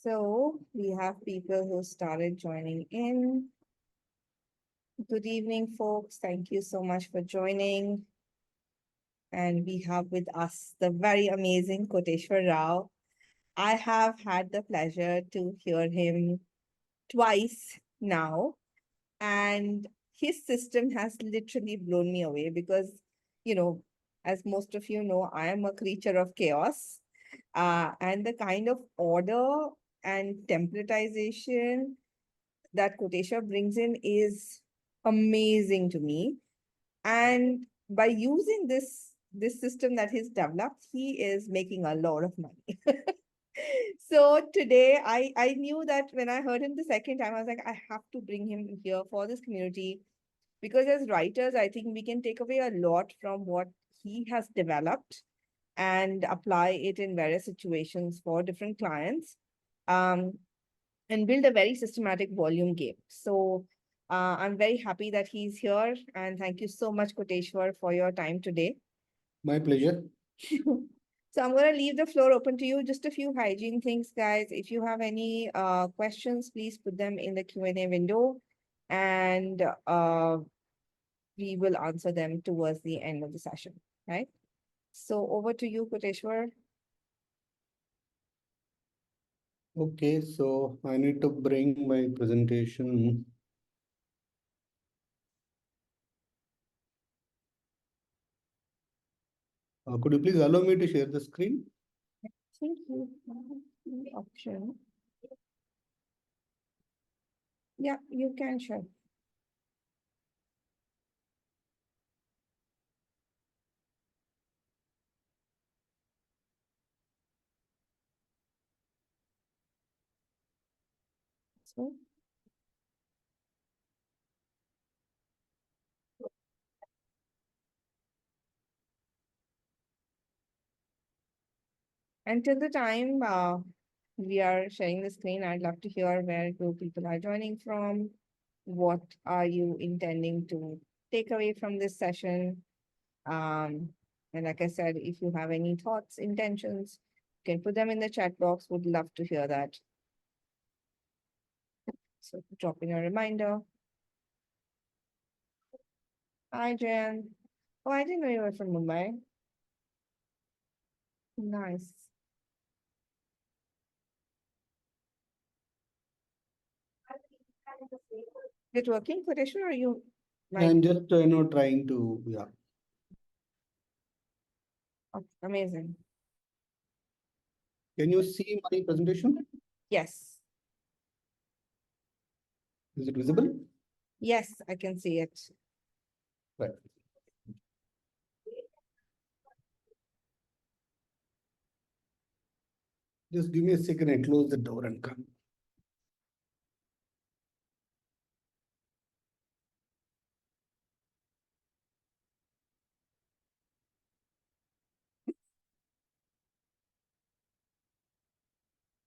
So we have people who started joining in. Good evening, folks. Thank you so much for joining. And we have with us the very amazing Koteshwar Rao. I have had the pleasure to hear him twice now, and his system has literally blown me away because, you know, as most of you know, I am a creature of chaos. And the kind of order and templatization that Koteshwar brings in is amazing to me. And by using this system that he's developed, he is making a lot of money. So today I knew that when I heard him the second time, I was like, I have to bring him here for this community because as writers, I think we can take away a lot from what he has developed and apply it in various situations for different clients. And build a very systematic volume game. So I'm very happy that he's here. And thank you so much, Koteshwar, for your time today. My pleasure. So I'm going to leave the floor open to you. Just a few hygiene things, guys. If you have any questions, please put them in the Q&A window. And we will answer them towards the end of the session, right? So over to you, Koteshwar. Okay, so I need to bring my presentation. Could you please allow me to share the screen? I think you have the option. Yeah, you can share. So, until the time we are sharing the screen, I'd love to hear where do people are joining from. What are you intending to take away from this session? And like I said, if you have any thoughts, intentions, you can put them in the chat box. Would love to hear that. So drop in a reminder. Hi, Jan. Oh, I didn't know you were from Mumbai. Nice. Is it working, Koteshwar, or you might? I'm just trying to, yeah. Oh, amazing. Can you see my presentation? Yes. Is it visible? Yes, I can see it. Right. Just give me a second. I close the door and come.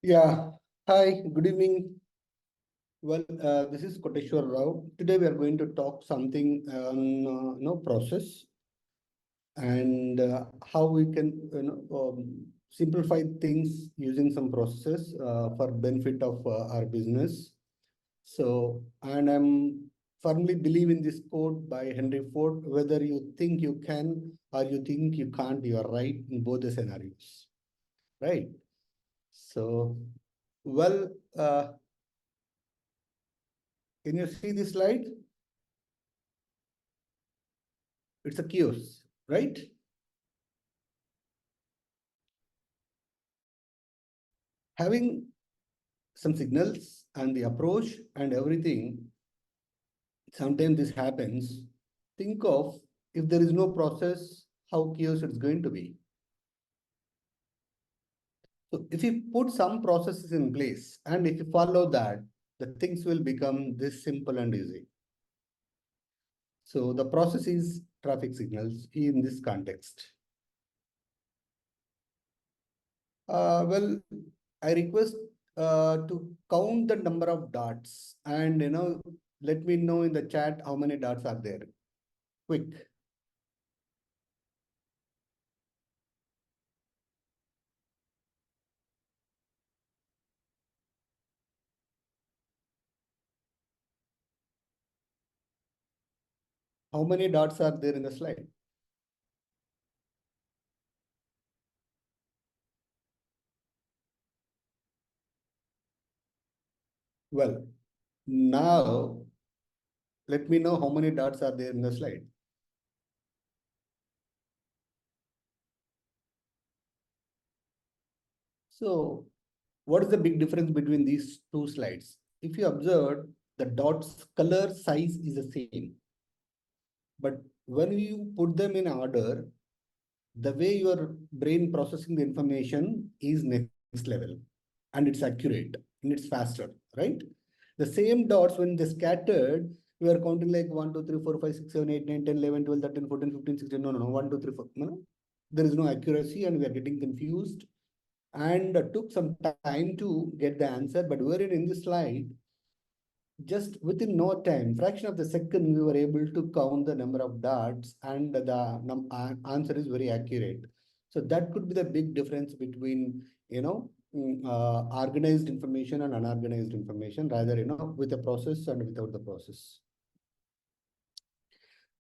Yeah. Hi. Good evening. Well, this is Koteshwar Rao. Today we are going to talk something on process and how we can simplify things using some processes for benefit of our business. So, and I'm firmly believe in this quote by Henry Ford: whether you think you can or you think you can't, you are right in both the scenarios, right? So, well, can you see this slide? It's a kiosk, right? Having some signals and the approach and everything, sometimes this happens. Think of if there is no process, how chaos it's going to be. So if you put some processes in place and if you follow that, the things will become this simple and easy. So the process is traffic signals in this context. Well, I request to count the number of dots and let me know in the chat how many dots are there. Quick. How many dots are there in the slide? Well, now let me know how many dots are there in the slide. So what is the big difference between these two slides? If you observe, the dots color size is the same. But when you put them in order, the way your brain processing the information is next level, and it's accurate and it's faster, right? The same dots, when they scattered, we are counting like 1, 2, 3, 4, 5, 6, 7, 8, 9, 10, 11, 12, 13, 14, 15, 16. No, no, no. 1, 2, 3, 4. No, no. There is no accuracy and we are getting confused. And took some time to get the answer. But wherein in this slide, just within no time, fraction of the second, we were able to count the number of dots, and the answer is very accurate. So that could be the big difference between, organized information and unorganized information, rather, with a process and without the process.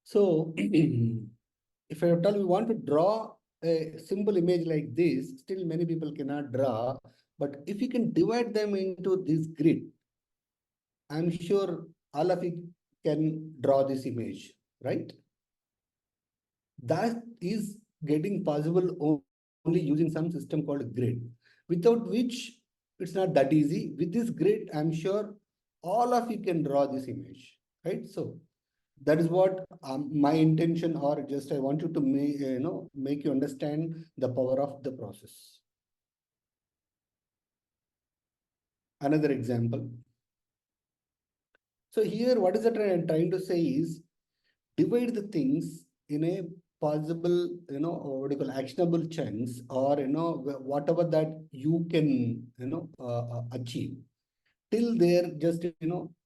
So if I tell you want to draw a simple image like this, still many people cannot draw. But if you can divide them into this grid, I'm sure all of you can draw this image, right? That is getting possible only using some system called grid, without which it's not that easy. With this grid, I'm sure all of you can draw this image, right? So that is what my intention, or just I want you to make you understand the power of the process. Another example. So here, what is that I'm trying to say is, divide the things in a possible, what do you call, actionable chunks, or, whatever that you can, achieve. Till there, just,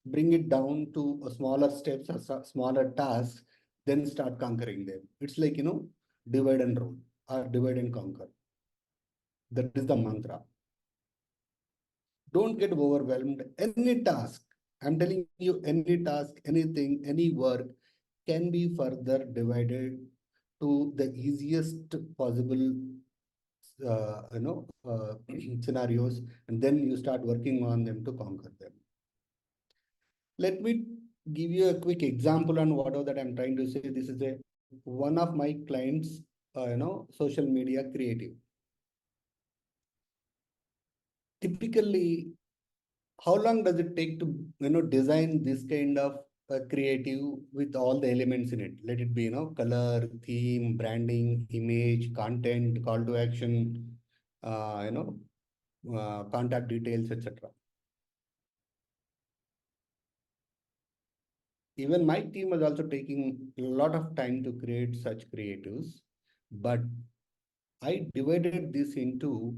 bring it down to a smaller steps or smaller tasks, then start conquering them. It's like, divide and rule or divide and conquer. That is the mantra. Don't get overwhelmed. Any task, I'm telling you, any task, anything, any work can be further divided to the easiest possible scenarios, and then you start working on them to conquer them. Let me give you a quick example on whatever that I'm trying to say. This is a one of my clients, social media creative. Typically, how long does it take to design this kind of creative with all the elements in it? Let it be, color, theme, branding, image, content, call to action, contact details, etc. Even my team was also taking a lot of time to create such creatives, but I divided this into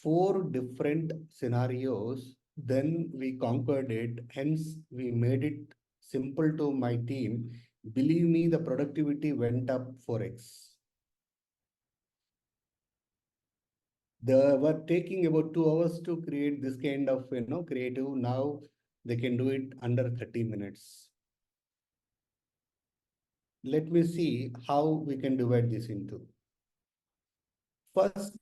4 different scenarios. Then we conquered it. Hence, we made it simple to my team. Believe me, the productivity went up 4x. They were taking about 2 hours to create this kind of creative. Now they can do it under 30 minutes. Let me see how we can divide this into. First,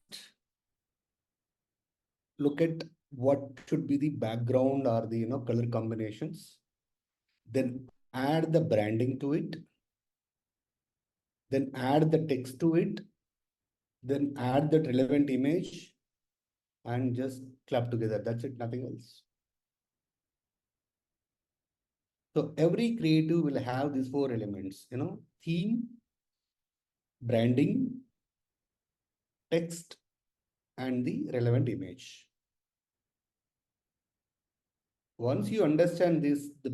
look at what should be the background or the color combinations. Then add the branding to it. Then add the text to it. Then add the relevant image and just clap together. That's it, nothing else. So every creative will have these 4 elements, theme, branding, text, and the relevant image. Once you understand this, the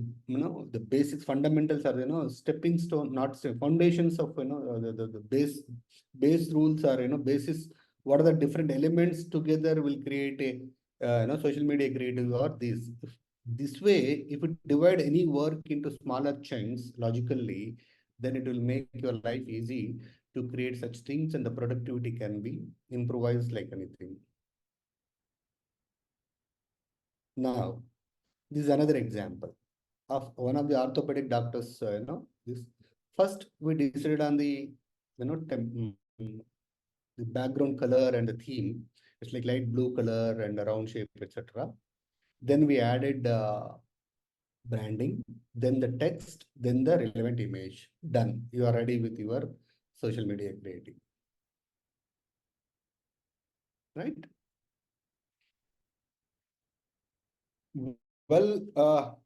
basics, fundamentals are stepping stone, not foundations of the base rules are basis. What are the different elements together will create a social media creative, or this. This way, if you divide any work into smaller chunks logically, then it will make your life easy to create such things, and the productivity can be improvised like anything. Now, this is another example of one of the orthopedic doctors, this First, we decided on the, the background color and the theme. It's like light blue color and a round shape, etc. Then we added branding, then the text, then the relevant image. Done. You are ready with your social media creative, right? Well,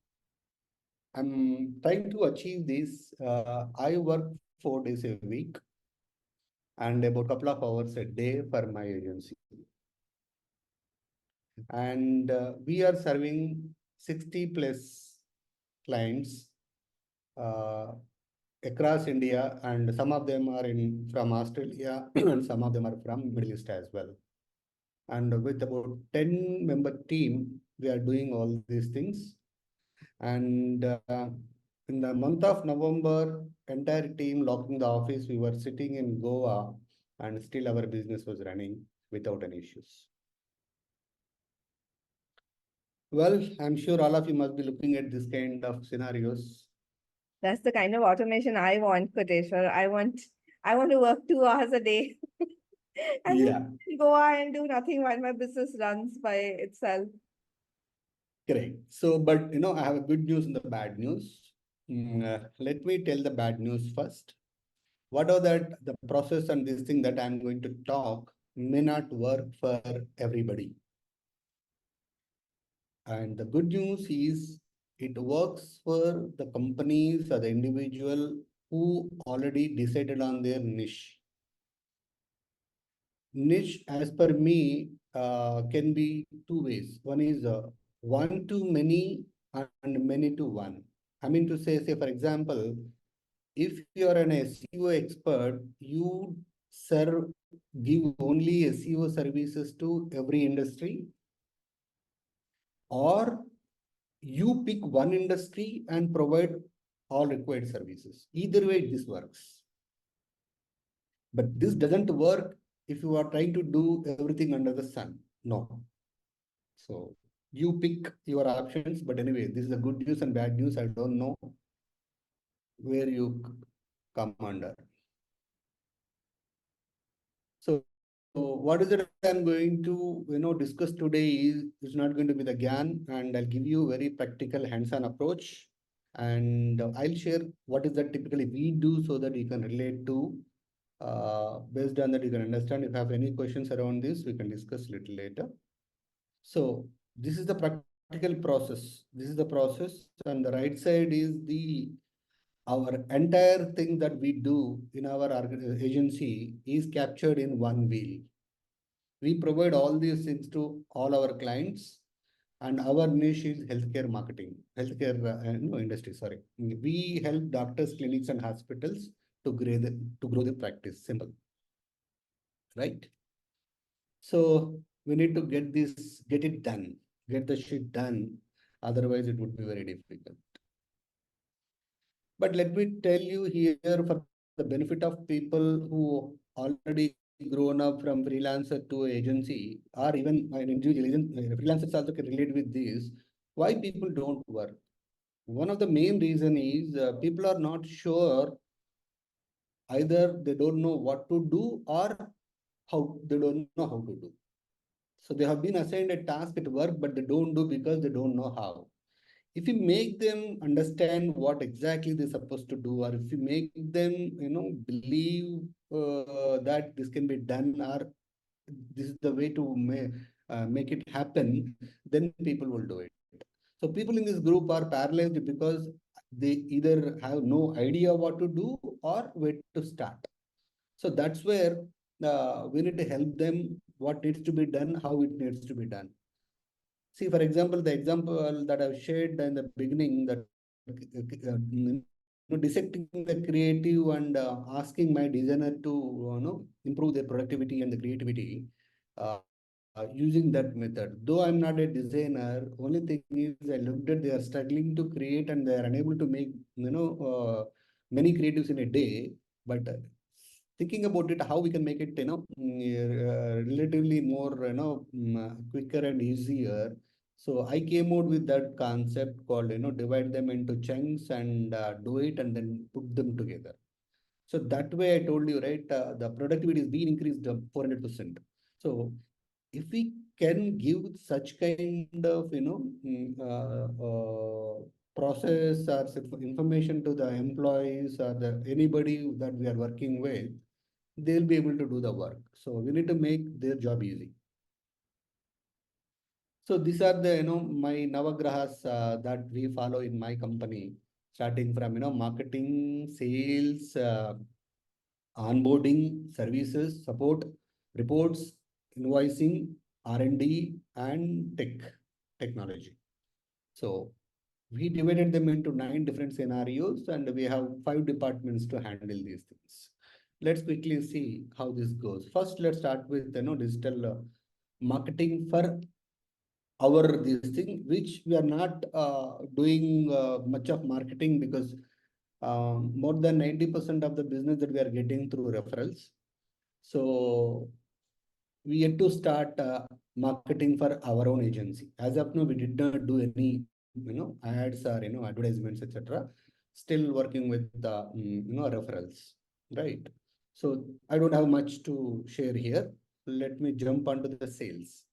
I'm trying to achieve this. I work 4 days a week and about a couple of hours a day for my agency. And we are serving 60 plus clients uh, across India, and some of them are in from Australia and some of them are from Middle East as well. And with about 10-member team, we are doing all these things. And in the month of November, entire team locking the office, we were sitting in Goa and still our business was running without any issues. Well, I'm sure all of you must be looking at this kind of scenarios. That's the kind of automation I want, Koteshwar. I want to work 2 hours a day and Yeah, then go out and do nothing while my business runs by itself. correct. So, but I have a good news and the bad news. Let me tell the bad news first. What are that the process and this thing that I'm going to talk may not work for everybody. And the good news is it works for the companies or the individual who already decided on their niche. Niche, as per me, can be two ways. One is one to many and many to one. I mean to say, for example, if you are an SEO expert, you serve, give only SEO services to every industry, or you pick one industry and provide all required services. Either way, this works. But this doesn't work if you are trying to do everything under the sun. No. So you pick your options. But anyway, this is the good news and bad news. I don't know where you come under. So what is it I'm going to discuss today is not going to be the GAN, and I'll give you very practical hands-on approach. And I'll share what is that typically we do so that you can relate to. Based on that, you can understand. If you have any questions around this, we can discuss a little later. So this is the practical process. This is the process. On the right side is our entire thing that we do in our agency is captured in one wheel. We provide all these things to all our clients, and our niche is healthcare marketing, healthcare industry. Sorry, we help doctors, clinics, and hospitals to grow the practice. Simple, right? So we need to get it done, get the shit done. Otherwise, it would be very difficult. But let me tell you here for the benefit of people who already grown up from freelancer to agency, or even an individual agent, freelancers also can relate with this. Why people don't work? One of the main reason is people are not sure, either they don't know what to do or how they don't know how to do. So they have been assigned a task at work, but they don't do because they don't know how. If you make them understand what exactly they're supposed to do, or if you make them, believe that this can be done, or this is the way to make it happen, then people will do it. So people in this group are paralyzed because they either have no idea what to do or where to start. So that's where we need to help them what needs to be done, how it needs to be done. See, for example, the example that I've shared in the beginning, that dissecting the creative and asking my designer to improve their productivity and the creativity using that method. Though I'm not a designer, only thing is I looked at they are struggling to create and they are unable to make many creatives in a day. But thinking about it, how we can make it relatively more quicker and easier. So I came out with that concept called, divide them into chunks and do it and then put them together. So that way I told you, right, the productivity is being increased 400%. So if we can give such kind of, process or information to the employees or the anybody that we are working with, they'll be able to do the work. So we need to make their job easy. So these are the, my Navagrahas that we follow in my company, starting from, marketing, sales, onboarding, services, support, reports, invoicing, R&D, and technology. So we divided them into 9 different scenarios, and we have 5 departments to handle these things. Let's quickly see how this goes. First, let's start with, digital marketing for our this thing, which we are not doing much of marketing because more than 90% of the business that we are getting through referrals. So we had to start marketing for our own agency. As of now, we did not do any, ads or, advertisements, etc. Still working with the, referrals, right? So I don't have much to share here. Let me jump onto the sales.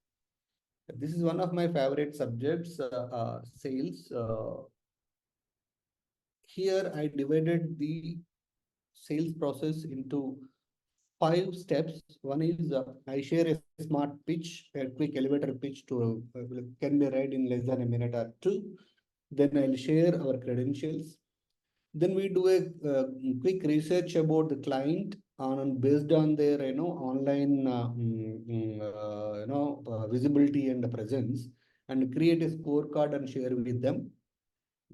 This is one of my favorite subjects, sales. Here I divided the sales process into 5 steps. One is I share a smart pitch, a quick elevator pitch to can be read in less than a minute or two. Then I'll share our credentials. Then we do a quick research about the client on based on their online visibility and presence, and create a scorecard and share with them.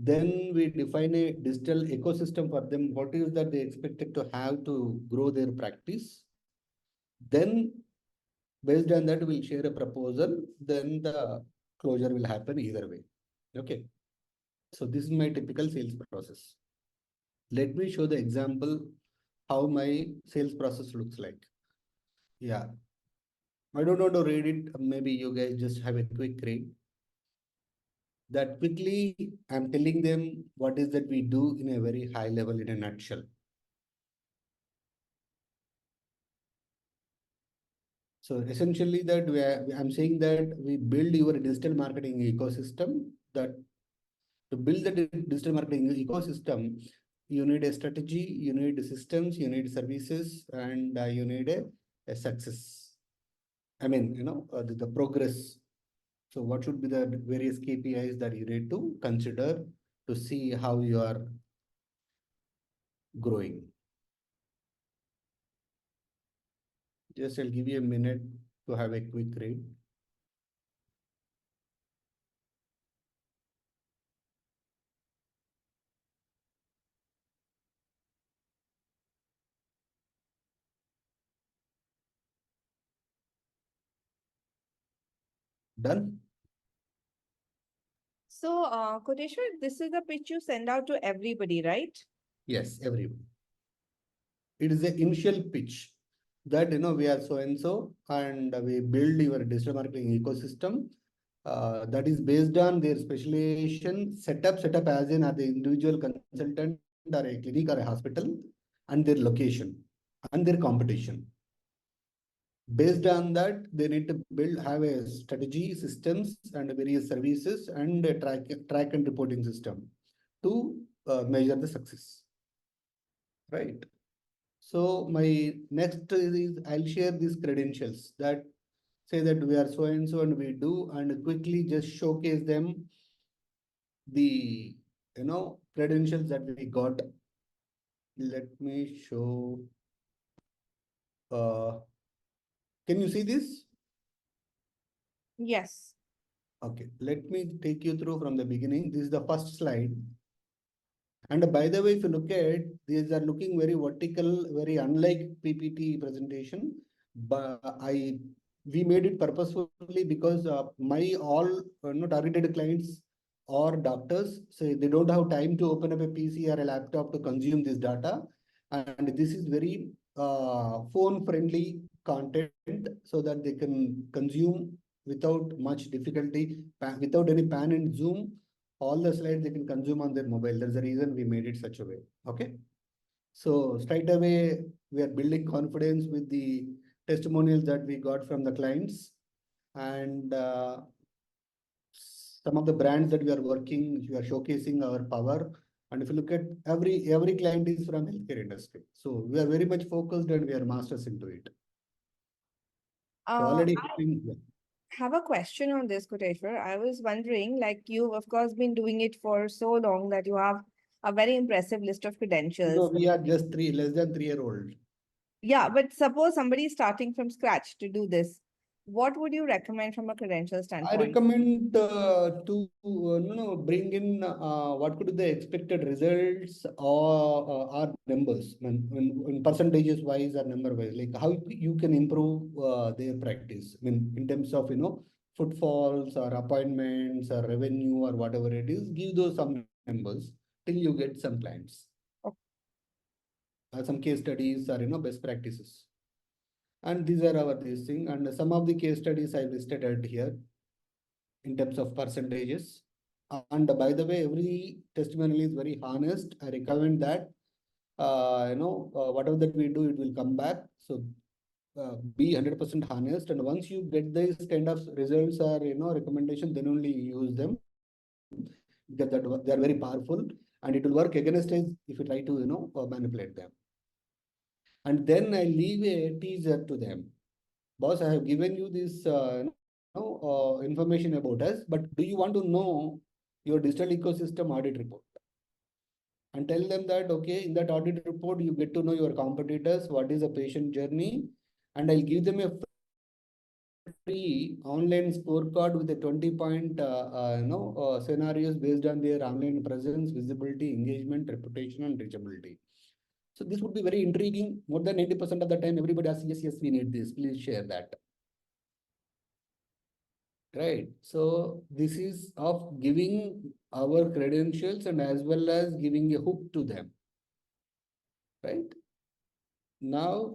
Then we define a digital ecosystem for them. What is that they expected to have to grow their practice? Then based on that, we'll share a proposal. Then the closure will happen either way. Okay. So this is my typical sales process. Let me show the example how my sales process looks like. Yeah. I don't know to read it. Maybe you guys just have a quick read. That quickly, I'm telling them what is that we do in a very high level in a nutshell. So essentially that I'm saying that we build your digital marketing ecosystem. That to build the digital marketing ecosystem, you need a strategy, you need systems, you need services, and you need a success. I mean, the progress. So what should be the various KPIs that you need to consider to see how you are growing? Just I'll give you a minute to have a quick read. Done? So, Koteshwar, this is the pitch you send out to everybody, right? Yes, everyone. It is the initial pitch that we are so and so, and we build your digital marketing ecosystem that is based on their specialization setup as in are the individual consultant or a clinic or a hospital, and their location and their competition. Based on that, they need to have a strategy, systems, and various services, and a track and reporting system to measure the success. Right. So my next is I'll share these credentials that say that we are so and so and we do, and quickly just showcase them the credentials that we got. Let me show. Uh, can you see this? Yes. Okay, let me take you through from the beginning. This is the first slide. And by the way, if you look at these are looking very vertical, very unlike PPT presentation. But we made it purposefully because my all targeted clients or doctors, so they don't have time to open up a PC or a laptop to consume this data, and this is very phone friendly content so that they can consume without much difficulty, without any pan and zoom. All the slides they can consume on their mobile. There's a reason we made it such a way. Okay. So straight away, we are building confidence with the testimonials that we got from the clients. And some of the brands that we are working, we are showcasing our power. And if you look at every client is from healthcare industry. So we are very much focused and we are masters into it. So already helping. Yeah. Have a question on this, Koteshwar. I was wondering, like you've of course been doing it for so long that you have a very impressive list of No, credentials. we are just less than 3 year old. Yeah, but suppose somebody is starting from scratch to do this. What would you recommend from a credential I standpoint? recommend to bring in what could be the expected results or numbers in percentages wise or number wise, like how you can improve their practice. I mean, in terms of footfalls or appointments or revenue or whatever it is, give those some numbers till you get some clients. Some case studies or best practices. And these are our this thing. And some of the case studies I listed out here in terms of percentages. And by the way, every testimonial is very honest. I recommend that, whatever that we do, it will come back. So be 100% honest. And once you get this kind of results or, recommendation, then only use them, because that they are very powerful and it will work against us if you try to, manipulate them. And then I leave a teaser to them. Boss, I have given you this information about us, but do you want to know your digital ecosystem audit report? And tell them that, okay, in that audit report, you get to know your competitors, what is the patient journey, and I'll give them a free online scorecard with a 20-point scenarios based on their online presence, visibility, engagement, reputation, and reachability. So this would be very intriguing. More than 90% of the time, everybody asks, yes, yes, we need this. Please share that. Right. So this is of giving our credentials and as well as giving a hook to them. Right. Now,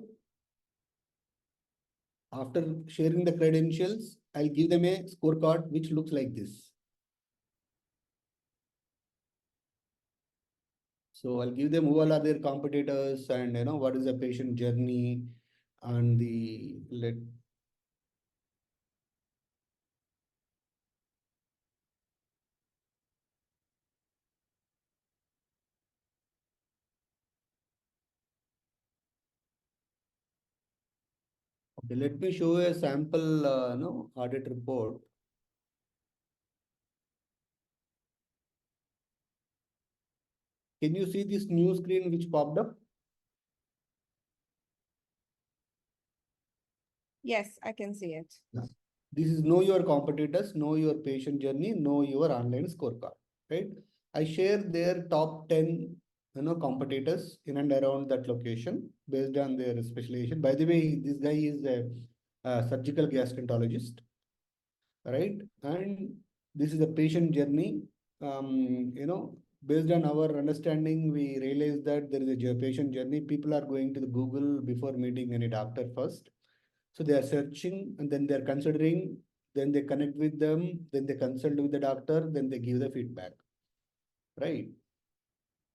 after sharing the credentials, I'll give them a scorecard which looks like this. So I'll give them who all are their competitors and what is the patient journey and okay, let me show a sample audit report. Can you see this new screen which popped up? Yes, I can see it. Yes. This is know your competitors, know your patient journey, know your online scorecard, right? I share their top 10, competitors in and around that location based on their specialization. By the way, this guy is a surgical gastroenterologist, right? And this is a patient journey. Based on our understanding, we realize that there is a patient journey. People are going to the Google before meeting any doctor first. So they are searching and then they are considering, then they connect with them, then they consult with the doctor, then they give the feedback, right?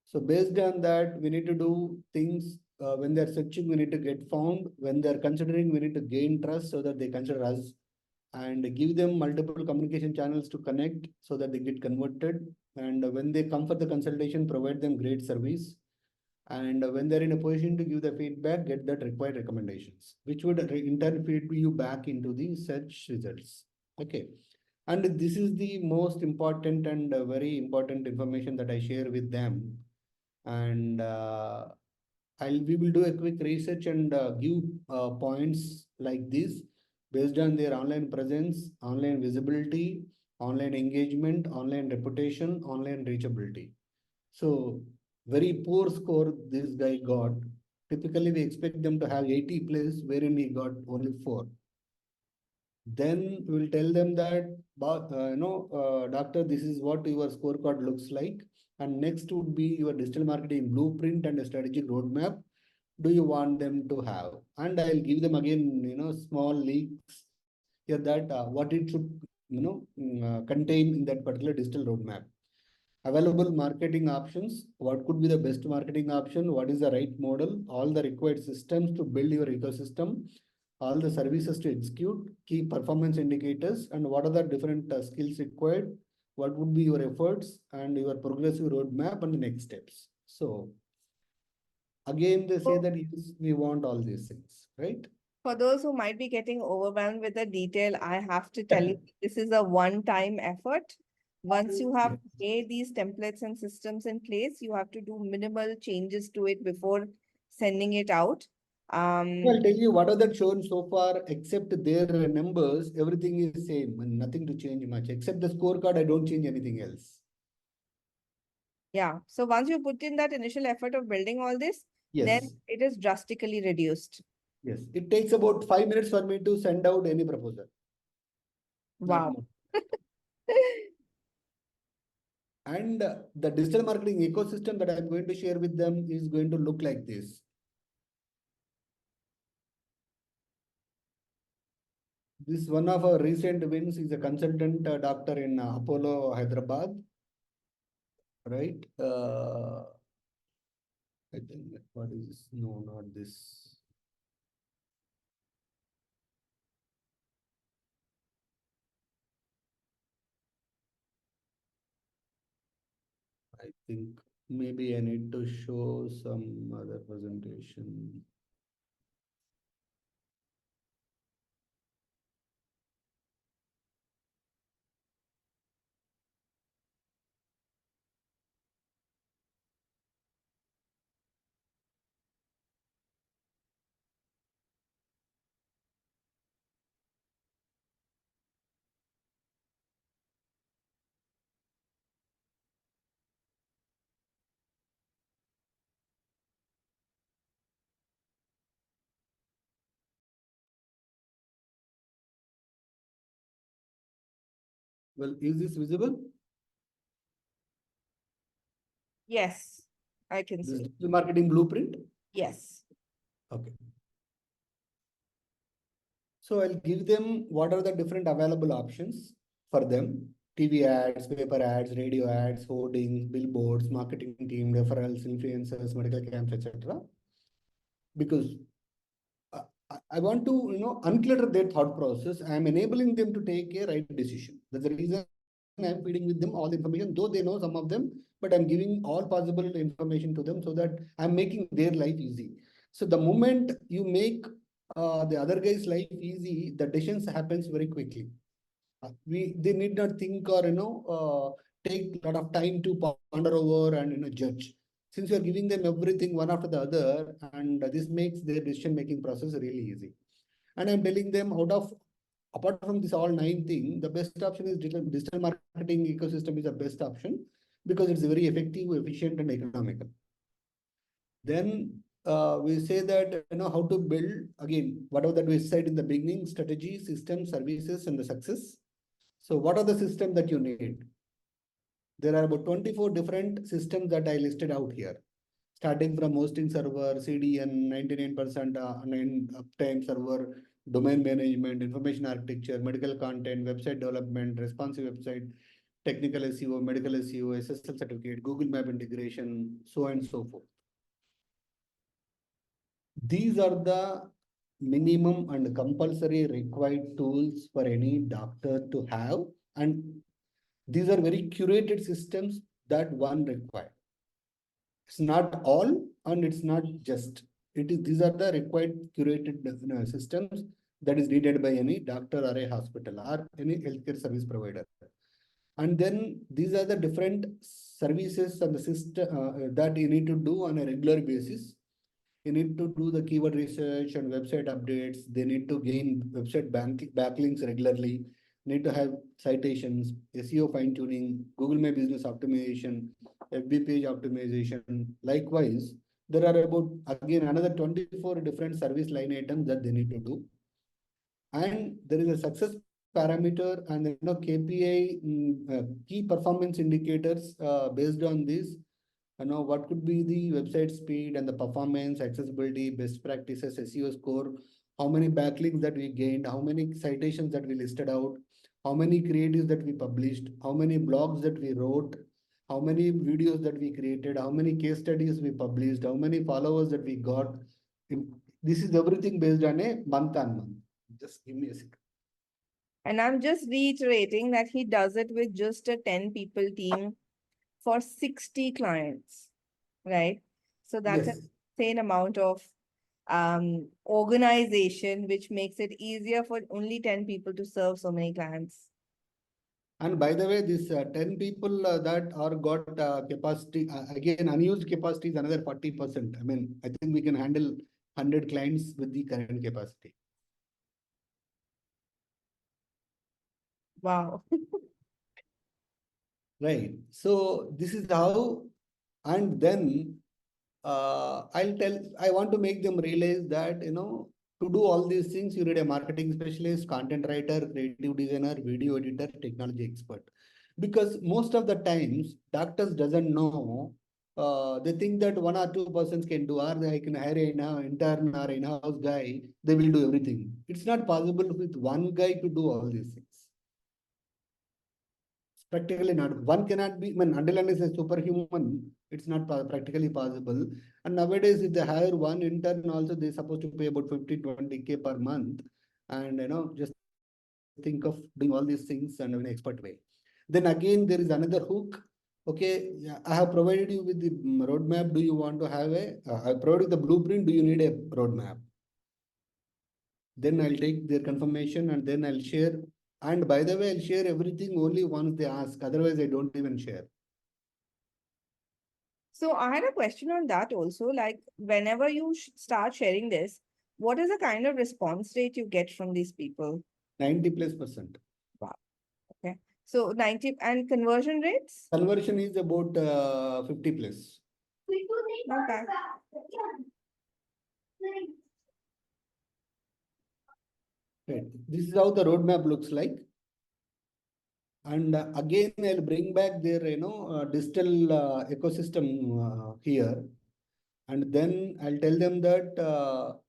So based on that, we need to do things when they're searching, we need to get found. When they're considering, we need to gain trust so that they consider us and give them multiple communication channels to connect so that they get converted. And when they come for the consultation, provide them great service. And when they're in a position to give the feedback, get that required recommendations, which would in turn feed you back into the search results. Okay. And this is the most important and very important information that I share with them. And we will do a quick research and give points like this based on their online presence, online visibility, online engagement, online reputation, online reachability. So very poor score this guy got. Typically, we expect them to have 80 plus, wherein he got only 4. Then we'll tell them that, doctor, this is what your scorecard looks like. And next would be your digital marketing blueprint and a strategic roadmap. Do you want them to have? And I'll give them again, small leaks here that what it should contain in that particular digital roadmap. Available marketing options, what could be the best marketing option, what is the right model, all the required systems to build your ecosystem, all the services to execute, key performance indicators, and what are the different skills required, what would be your efforts and your progressive roadmap and the next steps. So again, they say that yes, we want all these things, right? For those who might be getting overwhelmed with the detail, I have to tell you, this is a one-time effort. Once you have made these templates and systems in place, you have to do minimal changes to it before sending it out. I'll tell you what are that shown so far, except their numbers, everything is same and nothing to change much. Except the scorecard, I don't change anything else. Yeah. So once you put in that initial effort of building all this, then Yes, it is drastically reduced. yes. It takes about 5 minutes for me to send out any proposal, not Wow. more. And the digital marketing ecosystem that I'm going to share with them is going to look like this. This one of our recent wins is a consultant doctor in Apollo, Hyderabad, right? I think what is this? No, not this. I think maybe I need to show some other presentation. Well, is this visible? Yes, I can This see. digital marketing blueprint? Yes. Okay. So I'll give them what are the different available options for them. TV ads, paper ads, radio ads, hoardings, billboards, marketing team, referrals, influencers, medical camps, etc. Because I want to, unclutter their thought process. I am enabling them to take a right decision. That's the reason I'm feeding with them all the information, though they know some of them, but I'm giving all possible information to them so that I'm making their life easy. So the moment you make the other guy's life easy, the decisions happens very quickly. They need not think or take a lot of time to ponder over and judge. Since you are giving them everything one after the other, and this makes their decision making process really easy. And I'm telling them apart from this all 9 thing, the best option is digital marketing ecosystem is the best option because it's very effective, efficient, and economical. Then we say that how to build again whatever that we said in the beginning: strategy, system, services, and the success. So what are the systems that you need? There are about 24 different systems that I listed out here, starting from hosting server, CDN, 99% uptime server, domain management, information architecture, medical content, website development, responsive website, technical SEO, medical SEO, SSL certificate, Google Map integration, so on and so forth. These are the minimum and compulsory required tools for any doctor to have, and these are very curated systems that one requires. It's not all, and it's not just. It is these are the required curated systems that is needed by any doctor or a hospital or any healthcare service provider. And then these are the different services and the system that you need to do on a regular basis. You need to do the keyword research and website updates. They need to gain website backlinks regularly. Need to have citations, SEO fine tuning, Google My Business optimization, FB page optimization. Likewise, there are about again another 24 different service line items that they need to do. And there is a success parameter and KPI, key performance indicators based on this. What could be the website speed and the performance, accessibility, best practices, SEO score, how many backlinks that we gained, how many citations that we listed out, how many creatives that we published, how many blogs that we wrote, how many videos that we created, how many case studies we published, how many followers that we got. This is everything based on a month on month. Just give me a second. And I'm just reiterating that he does it with just a 10 people team for 60 clients, right? So that's an Yes. insane amount of organization, which makes it easier for only 10 people to serve so many clients. And by the way, this 10 people that are got capacity, again, unused capacity is another 40%. I mean, I think we can handle 100 clients with the current capacity. Wow. Right. So this is how, and then I want to make them realize that, to do all these things, you need a marketing specialist, content writer, creative designer, video editor, technology expert. Because most of the times, doctors doesn't know, they think that one or two persons can do, or they can hire an intern or in-house guy, they will do everything. It's not possible with one guy to do all these things. Practically not. One cannot be, I mean, until unless a superhuman, it's not practically possible. And nowadays, if they hire one intern, also they're supposed to pay about 50, 20K per month. And just think of doing all these things and in an expert way. Then again, there is another hook. Okay, yeah, I have provided you with the roadmap. Do you want to have I provided the blueprint. Do you need a roadmap? Then I'll take their confirmation and then I'll share. And by the way, I'll share everything only once they ask. Otherwise, I don't even share. So I had a question on that also. Like, whenever you start sharing this, what is the kind of response rate you get from these people? 90+%. Wow. Okay. So 90 and conversion rates? Conversion is about 50 plus. Not bad. Right. This is how the roadmap looks like. And again, I'll bring back their digital ecosystem here. And then I'll tell them that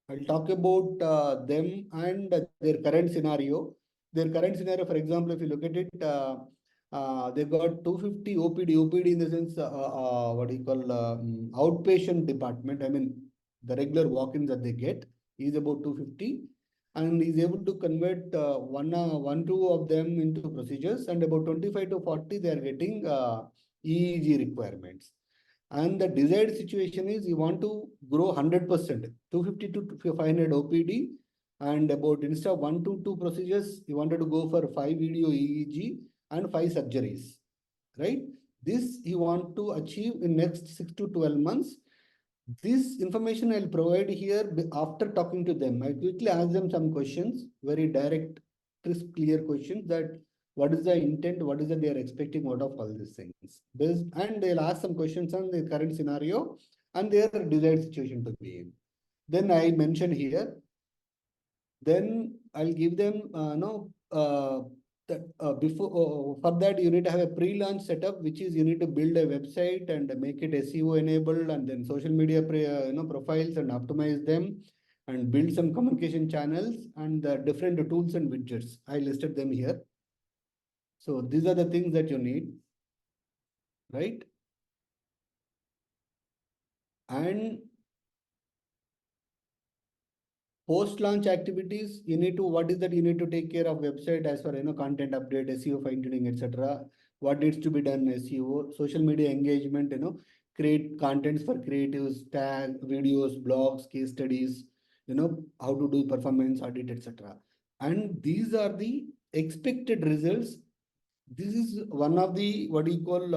I'll talk about them and their current scenario. Their current scenario, for example, if you look at it, they got 250 OPD. OPD in the sense, what do you call, outpatient department. I mean, the regular walk-ins that they get is about 250. And is able to convert one, two of them into procedures, and about 25 to 40 they are getting EEG requirements. And the desired situation is you want to grow 100%, 250 to 500 OPD, and about instead of 1 to 2 procedures, you wanted to go for 5 video EEG and 5 surgeries, right? This you want to achieve in next 6 to 12 months. This information I'll provide here after talking to them. I quickly ask them some questions, very direct, crisp, clear questions that what is the intent, what is that they are expecting out of all these things. Based, and they'll ask some questions on the current scenario and their desired situation to be in. Then I mentioned here, then I'll give them that before for that you need to have a pre-launch setup, which is you need to build a website and make it SEO enabled, and then social media profiles and optimize them, and build some communication channels and the different tools and widgets. I listed them here. So these are the things that you need, right? And post-launch activities, you need to, what is that you need to take care of website as for, content update, SEO fine-tuning, etc. What needs to be done, SEO, social media engagement, create contents for creatives, tag, videos, blogs, case studies, how to do performance audit, etc. And these are the expected results. This is one of the, what do you call,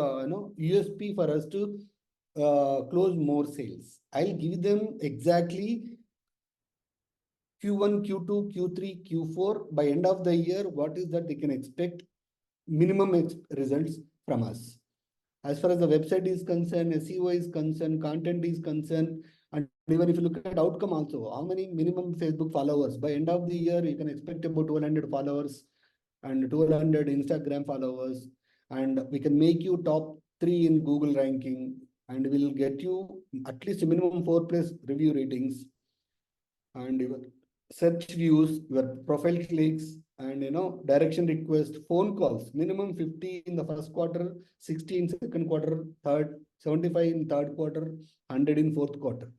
USP for us to close more sales. I'll give them exactly Q1, Q2, Q3, Q4, by end of the year, what is that they can expect minimum results from us. As far as the website is concerned, SEO is concerned, content is concerned, and even if you look at outcome also, how many minimum Facebook followers, by end of the year, you can expect about 1,200 followers and 1,200 Instagram followers, and we can make you top 3 in Google ranking, and we'll get you at least minimum 4+ review ratings, and even search views, your profile clicks, and direction request, phone calls, minimum 50 in the first quarter, 60 in second quarter, third, 75 in third quarter, 100 in fourth quarter.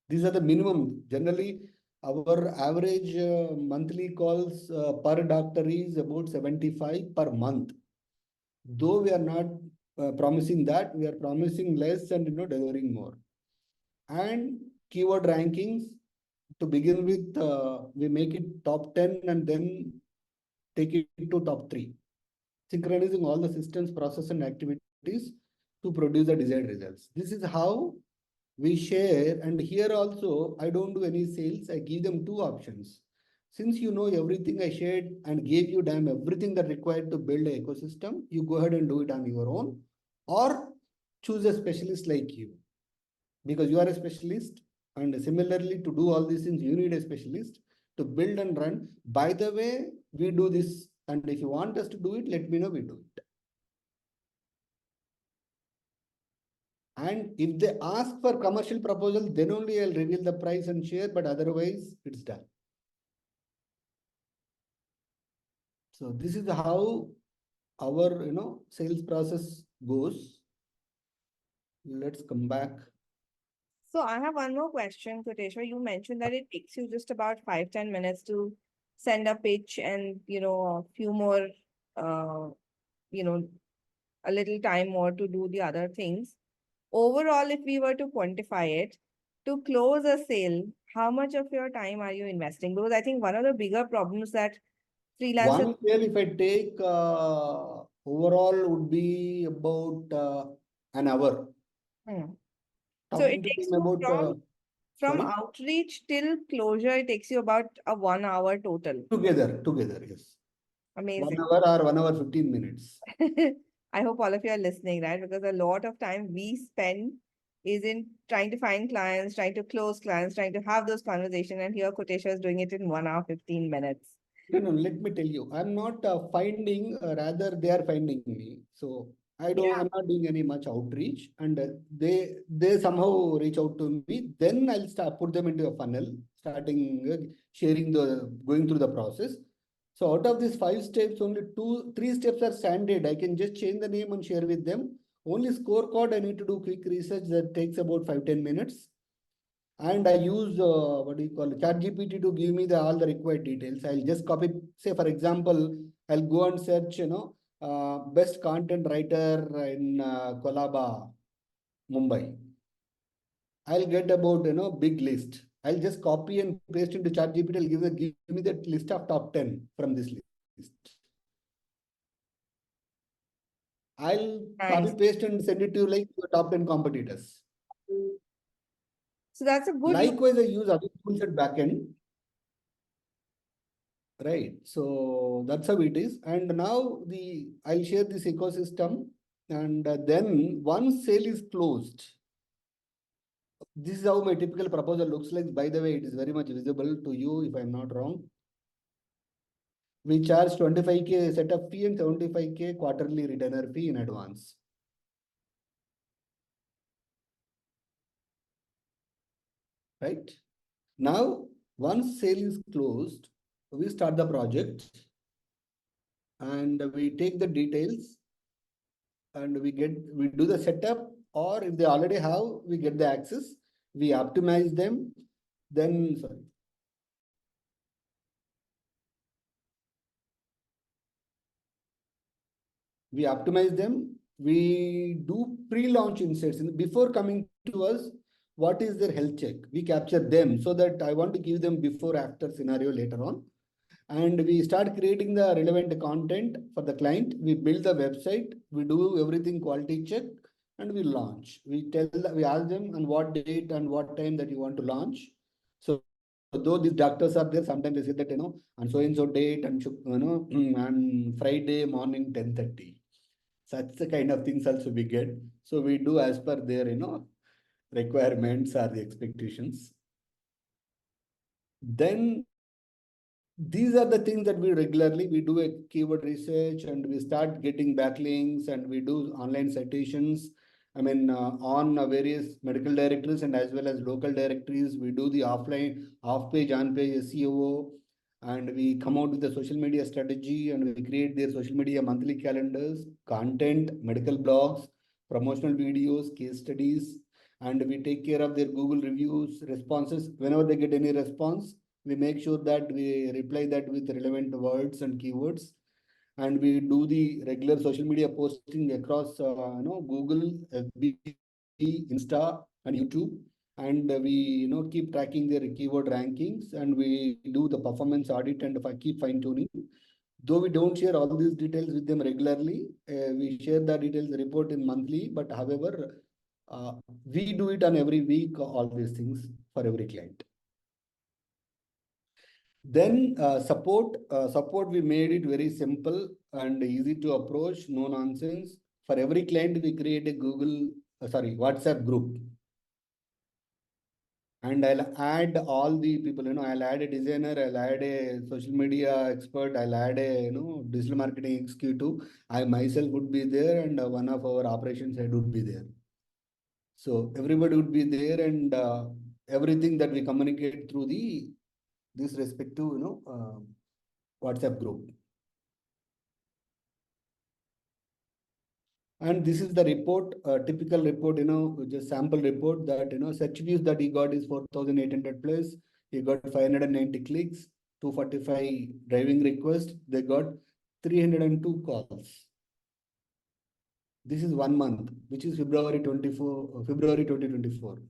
These are the minimum. Generally, our average monthly calls per doctor is about 75 per month. Though we are not promising that, we are promising less and delivering more. And keyword rankings, to begin with, we make it top 10 and then take it to top 3, synchronizing all the systems, process, and activities to produce the desired results. This is how we share. And here also, I don't do any sales. I give them two options. Since you know everything I shared and gave you damn everything that required to build an ecosystem, you go ahead and do it on your own, or choose a specialist like you, because you are a specialist. And similarly, to do all these things, you need a specialist to build and run. By the way, we do this. And if you want us to do it, let me know, we do it. And if they ask for commercial proposal, then only I'll reveal the price and share, but otherwise it's done. So this is how our sales process goes. Let's come back. So I have one more question, Koteshwar. You mentioned that it takes you just about 5-10 minutes to send a pitch and, a few more, you know, a little time more to do the other things. Overall, if we were to quantify it, to close a sale, how much of your time are you investing? Because I think one of the bigger problems that freelancers. One sale, if I take overall, would be about an hour. Hmm. So it Talking to takes them you about, from sorry, outreach till closure, it takes you about a 1 hour total. together, yes. Amazing. 1 hour or 1 hour, 15 minutes. I hope all of you are listening, right? Because a lot of time we spend is in trying to find clients, trying to close clients, trying to have those conversations. And here Koteshwar is doing it in 1 hour, 15 minutes. No, let me tell you, I'm not finding, rather they are finding me. So Yeah, I'm not doing any much outreach, and they somehow reach out to me. Then I'll start put them into a funnel, starting sharing going through the process. So out of these 5 steps, only 3 steps are standard. I can just change the name and share with them. Only scorecard, I need to do quick research that takes about 5-10 minutes. And I use what do you call ChatGPT to give me all the required details. I'll just copy. Say for example, I'll go and search best content writer in Kolaba, Mumbai. I'll get about big list. I'll just copy and paste into ChatGPT. I'll give me that list of top 10 from this list. I'll copy nice. paste and send it to you like your top 10 competitors. So that's a good use. Likewise, I use other tools at backend. Right. So that's how it is. And now I'll share this ecosystem. And then once sale is closed, this is how my typical proposal looks like. By the way, it is very much visible to you if I'm not wrong. We charge 25K setup fee and 75K quarterly retainer fee in advance. Right. Now, once sale is closed, we start the project and we take the details and we do the setup, or if they already have, we get the access, we optimize them, then sorry. We optimize them, we do pre-launch insights. Before coming to us, what is their health check? We capture them so that I want to give them before after scenario later on. And we start creating the relevant content for the client. We build the website, we do everything quality check, and we launch. We ask them on what date and what time that you want to launch. So though these doctors are there, sometimes they say that on so and so date and on Friday morning 10:30. Such the kind of things also we get. So we do as per their requirements or the expectations. Then these are the things that we do a keyword research and we start getting backlinks and we do online citations I mean, on various medical directories and as well as local directories, we do the offline, off-page, on-page SEO, and we come out with a social media strategy and we create their social media monthly calendars, content, medical blogs, promotional videos, case studies, and we take care of their Google reviews, responses. Whenever they get any response, we make sure that we reply that with relevant words and keywords, and we do the regular social media posting across Google, FB, Insta, and YouTube, and we keep tracking their keyword rankings, and we do the performance audit and if I keep fine tuning. Though we don't share all these details with them regularly, we share the details report in monthly. But however, we do it on every week. All these things for every client. Then support, we made it very simple and easy to approach, no nonsense. For every client, we create a WhatsApp group. And I'll add all the people, I'll add a designer, I'll add a social media expert, I'll add a, digital marketing executive. I myself would be there and one of our operations head would be there. So everybody would be there and everything that we communicate through this respective, WhatsApp group. And this is the report, typical report, just sample report that, search views that he got is 4,800 plus. He got 590 clicks, 245 driving requests. They got 302 calls. This is 1 month, which is February 2024.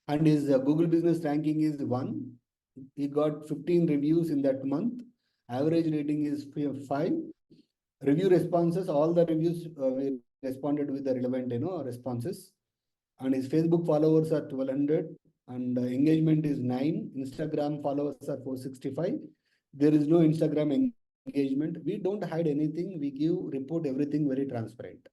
And his Google business ranking is 1. He got 15 reviews in that month. Average rating is 5. Review responses, all the reviews we responded with the relevant responses, and his Facebook followers are 1200 and engagement is 9. Instagram followers are 465. There is no Instagram engagement. We don't hide anything. We report everything very transparent.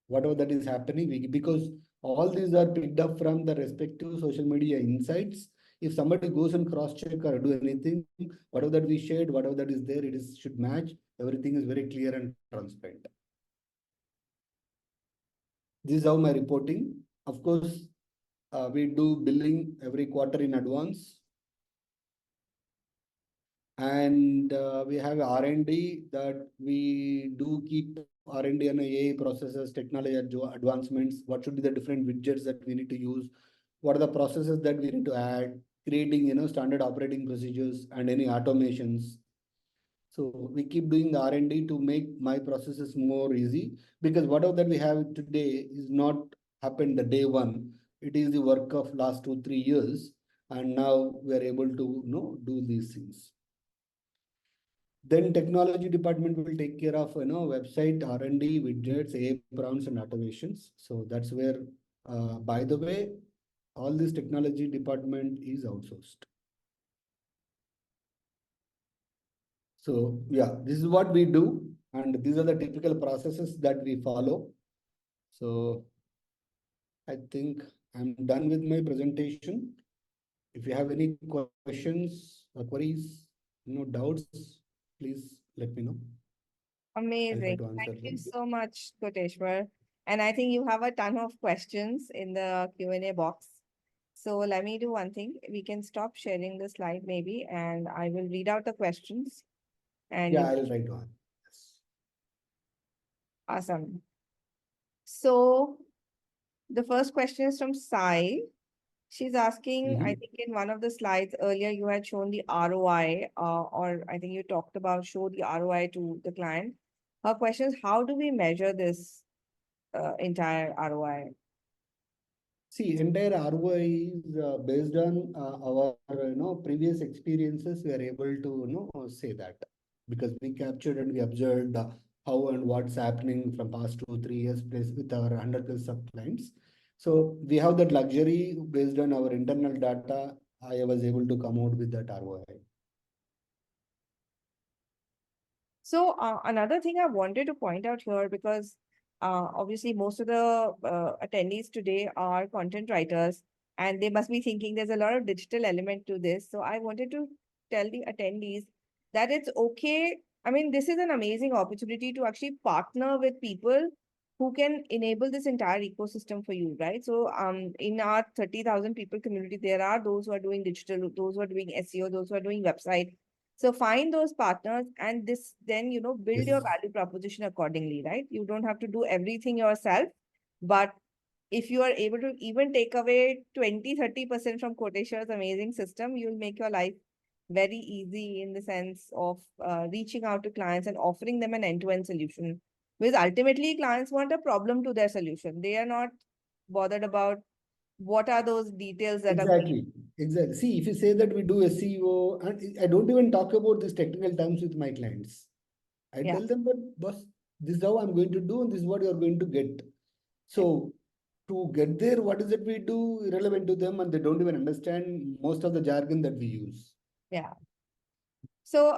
Whatever that is happening, because all these are picked up from the respective social media insights. If somebody goes and cross-check or do anything, whatever that we shared, whatever that is there, should match. Everything is very clear and transparent. This is how my reporting. Of course, we do billing every quarter in advance. And we have R&D that we do keep R&D and AI processes, technology advancements. What should be the different widgets that we need to use? What are the processes that we need to add? Creating, standard operating procedures and any automations. So we keep doing the R&D to make my processes more easy, because whatever that we have today is not happened the day one. It is the work of last 2-3 years, and now we are able to do these things. Then technology department will take care of website, R&D, widgets, AI prompts, and automations. So that's where, by the way, all this technology department is outsourced. So yeah, this is what we do, and these are the typical processes that we follow. So I think I'm done with my presentation. If you have any questions or queries, doubts, please let me know. I'll try Amazing. to answer Thank you them. so much, Koteshwar. And I think you have a ton of questions in the Q&A box. So let me do one thing. We can stop sharing the slide maybe, and I will read out the questions. And Yeah, you I'll try to answer. Yes. awesome. So the first question is from Sai. She's asking, I think in one of the slides earlier, you had shown the ROI, or I think you talked about show the ROI to the client. Her question is, how do we measure this entire ROI? See, entire ROI is based on our previous experiences. We are able to say that, because we captured and we observed how and what's happening from past 2-3 years plus with our 100 plus sub clients. So we have that luxury based on our internal data. I was able to come out with that ROI. So another thing I wanted to point out here, because obviously most of the attendees today are content writers, and they must be thinking there's a lot of digital element to this. So I wanted to tell the attendees that it's okay. I mean, this is an amazing opportunity to actually partner with people who can enable this entire ecosystem for you, right? So in our 30,000 people community, there are those who are doing digital, those who are doing SEO, those who are doing website. So find those partners and this then, build your Yes. value proposition accordingly, right? You don't have to do everything yourself, but if you are able to even take away 20-30% from Koteshwar's amazing system, you'll make your life very easy in the sense of reaching out to clients and offering them an end-to-end solution. Because ultimately, clients want a problem to their solution. They are not bothered about what are those details that are going. Exactly. Exactly. See, if you say that we do SEO, and I don't even talk about these technical terms with my clients. I Yeah. tell them that, boss, this is how I'm going to do, and this is what you're going to get. So to get there, what is it we do irrelevant to them, and they don't even understand most of the jargon that we use. Yeah. So,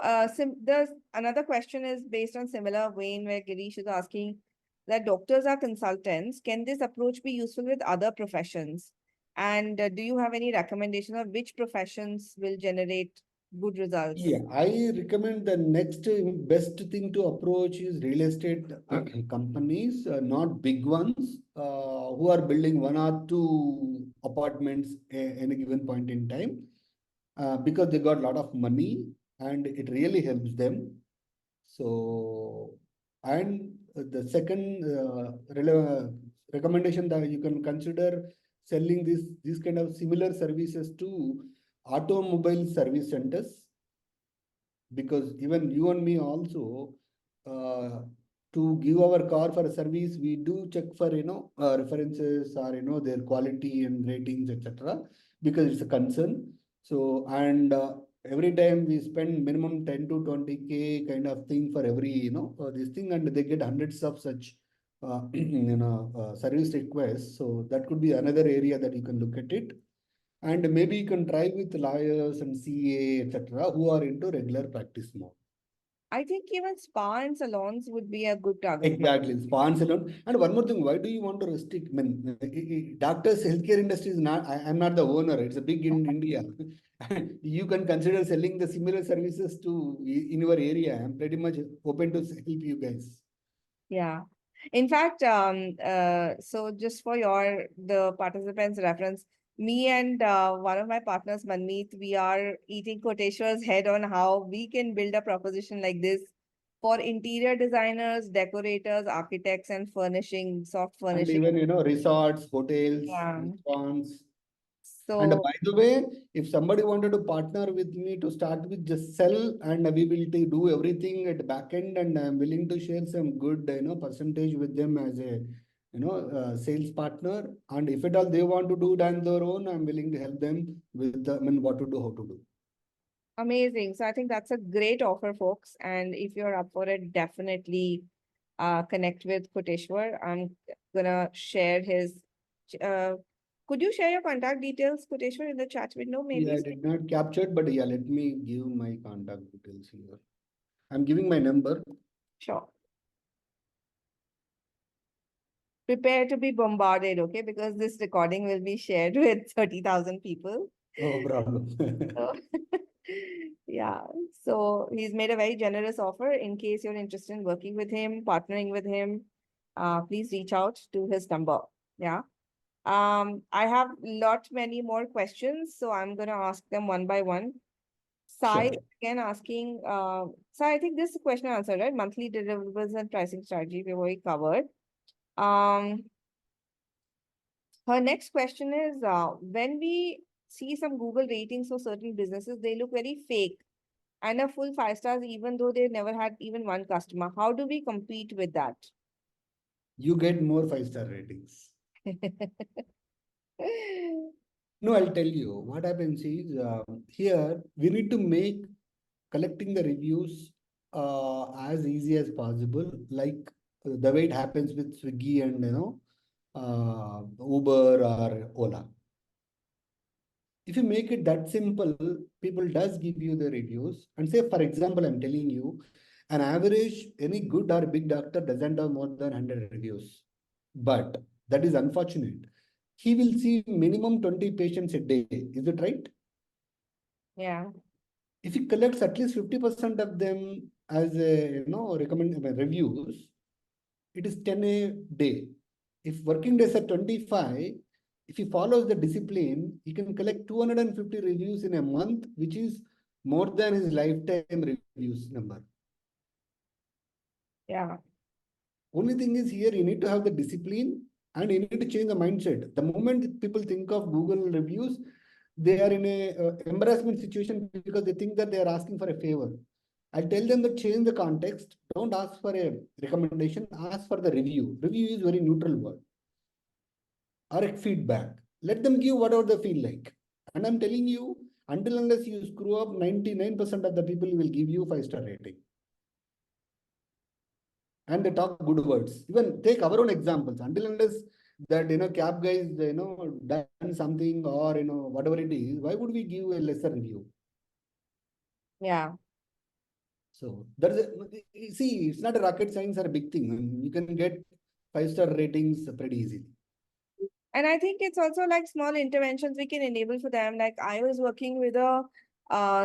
there's another question is based on similar vein where Girish is asking that doctors are consultants. Can this approach be useful with other professions? And do you have any recommendation of which professions will generate good results? Yeah, I recommend the next best thing to approach is real estate companies, not big ones, who are building one or two apartments in a given point in time, because they got a lot of money and it really helps them. So, and the second recommendation that you can consider selling this kind of similar services to automobile service centers, because even you and me also, uh, to give our car for a service, we do check for references or their quality and ratings, etc., because it's a concern. So, and every time we spend minimum 10 to 20K kind of thing for every this thing, and they get hundreds of such service requests. So that could be another area that you can look at it. And maybe you can try with lawyers and CA, etc., who are into regular practice mode. I think even spa and salons would be a good target market. Exactly, sponsor alone. And one more thing, why do you want to restrict? I mean, doctors, healthcare industry is not. I'm not the owner. It's a big in India. You can consider selling the similar services to in your area. I'm pretty much open to help you guys. Yeah. In fact, so just for the participants' reference, me and one of my partners, Manmeet, we are eating Koteshwar's head on how we can build a proposition like this for interior designers, decorators, architects, and soft And furnishing. even resorts, hotels, Yeah. restaurants. And So by the way, if somebody wanted to partner with me to start with, just sell, and we will do everything at back end, and I'm willing to share some good, percentage with them as a, sales partner. And if at all they want to do it on their own, I'm willing to help them with I mean, what to do, how to do. amazing. So I think that's a great offer, folks. And if you're up for it, definitely connect with Koteshwar. I'm gonna share his. Uh, could you share your contact details, Koteshwar, in the chat window, Yeah, maybe? I did not capture it, but yeah, let me give my contact details here. I'm giving my number. Sure. Prepare to be bombarded, okay? Because this recording will be shared with 30,000 people. No problem. So, yeah. So he's made a very generous offer. In case you're interested in working with him, partnering with him, please reach out to his number. Yeah. I have lot many more questions, so I'm gonna ask them one by one. Sai Sure. is again asking, Sai, I think this question answered, right? Monthly deliverables and pricing strategy, we've already covered. Um, Her next question is, when we see some Google ratings for certain businesses, they look very fake and a full 5 stars, even though they never had even one customer. How do we compete with that? You get more five-star ratings. No, I'll tell you what happens is, here we need to make collecting the reviews as easy as possible, like the way it happens with Swiggy and Uber or Ola. If you make it that simple, people does give you the reviews. And say, for example, I'm telling you, an average, any good or big doctor doesn't have more than 100 reviews. But that is unfortunate. He will see minimum 20 patients a day. Is it right? Yeah. If he collects at least 50% of them as a, recommend reviews, it is 10 a day. If working days are 25, if he follows the discipline, he can collect 250 reviews in a month, which is more than his lifetime reviews number. Yeah. Only thing is here, you need to have the discipline and you need to change the mindset. The moment people think of Google reviews, they are in a embarrassment situation because they think that they are asking for a favor. I tell them to change the context. Don't ask for a recommendation. Ask for the review. Review is very neutral word or a feedback. Let them give whatever they feel like. And I'm telling you, until unless you screw up, 99% of the people will give you 5-star rating. And they talk good words. Even take our own examples. Until unless that cab guys done something or whatever it is, why would we give a lesser review? Yeah. So there's a, see, it's not a rocket science or a big thing. I mean, you can get 5-star ratings pretty easily. And I think it's also like small interventions we can enable for them. Like I was working with a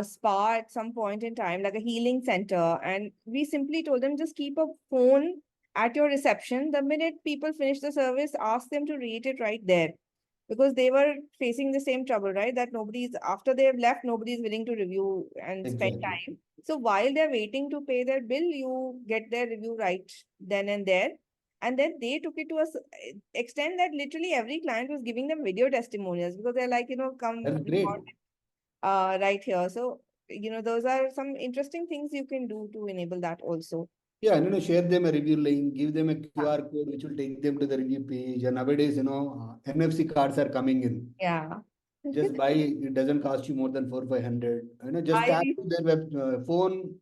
spa at some point in time, like a healing center, and we simply told them just keep a phone at your reception. The minute people finish the service, ask them to rate it right there. Because they were facing the same trouble, right? That nobody's, after they've left, nobody's willing to review and spend Exactly. time. So while they're waiting to pay their bill, you get their review right then and there. And then they took it to a extent that literally every client was giving them video testimonials because they're like, come That's great. record right here. So, those are some interesting things you can do to enable that also. Yeah, and share them a review link, give them a Yeah. QR code which will take them to the review page. And nowadays, NFC cards are coming in. Yeah. Just buy, it doesn't cost you more than 400-500. Just I tap to their phone,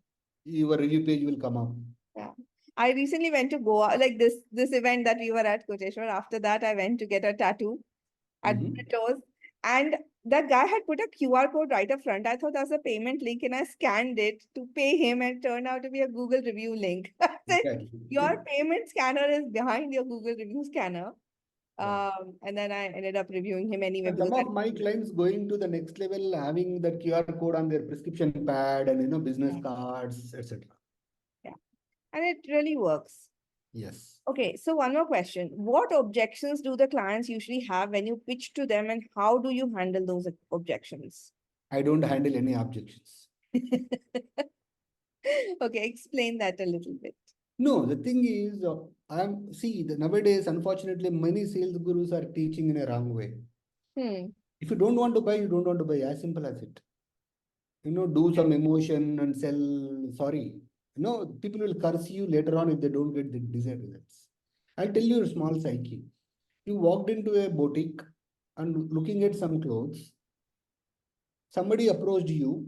your review page will come up. Yeah. I recently went to Goa, like this event that we were at Koteshwar. After that, I went to get a tattoo at the toes. And that guy had put a QR code right up front. I thought that was a payment link and I scanned it to pay him and it turned out to be a Google review link. I said, Exactly. your payment scanner is behind your Google review scanner. Right. And then I ended up reviewing him anyway And because some of my clients going to the next level, having that QR code on their prescription pad and business yeah, cards, etc. yeah. And it really works. Yes. Okay, so one more question. What objections do the clients usually have when you pitch to them, and how do you handle those objections? I don't handle any objections. Okay, explain that a little bit. No, the thing is, nowadays, unfortunately, many sales gurus are teaching in a wrong way. Hmm. If you don't want to buy, you don't want to buy. As simple as it. Do some emotion and sell. Sorry. People will curse you later on if they don't get the desired results. I'll tell you a small psyche. You walked into a boutique and looking at some clothes. Somebody approached you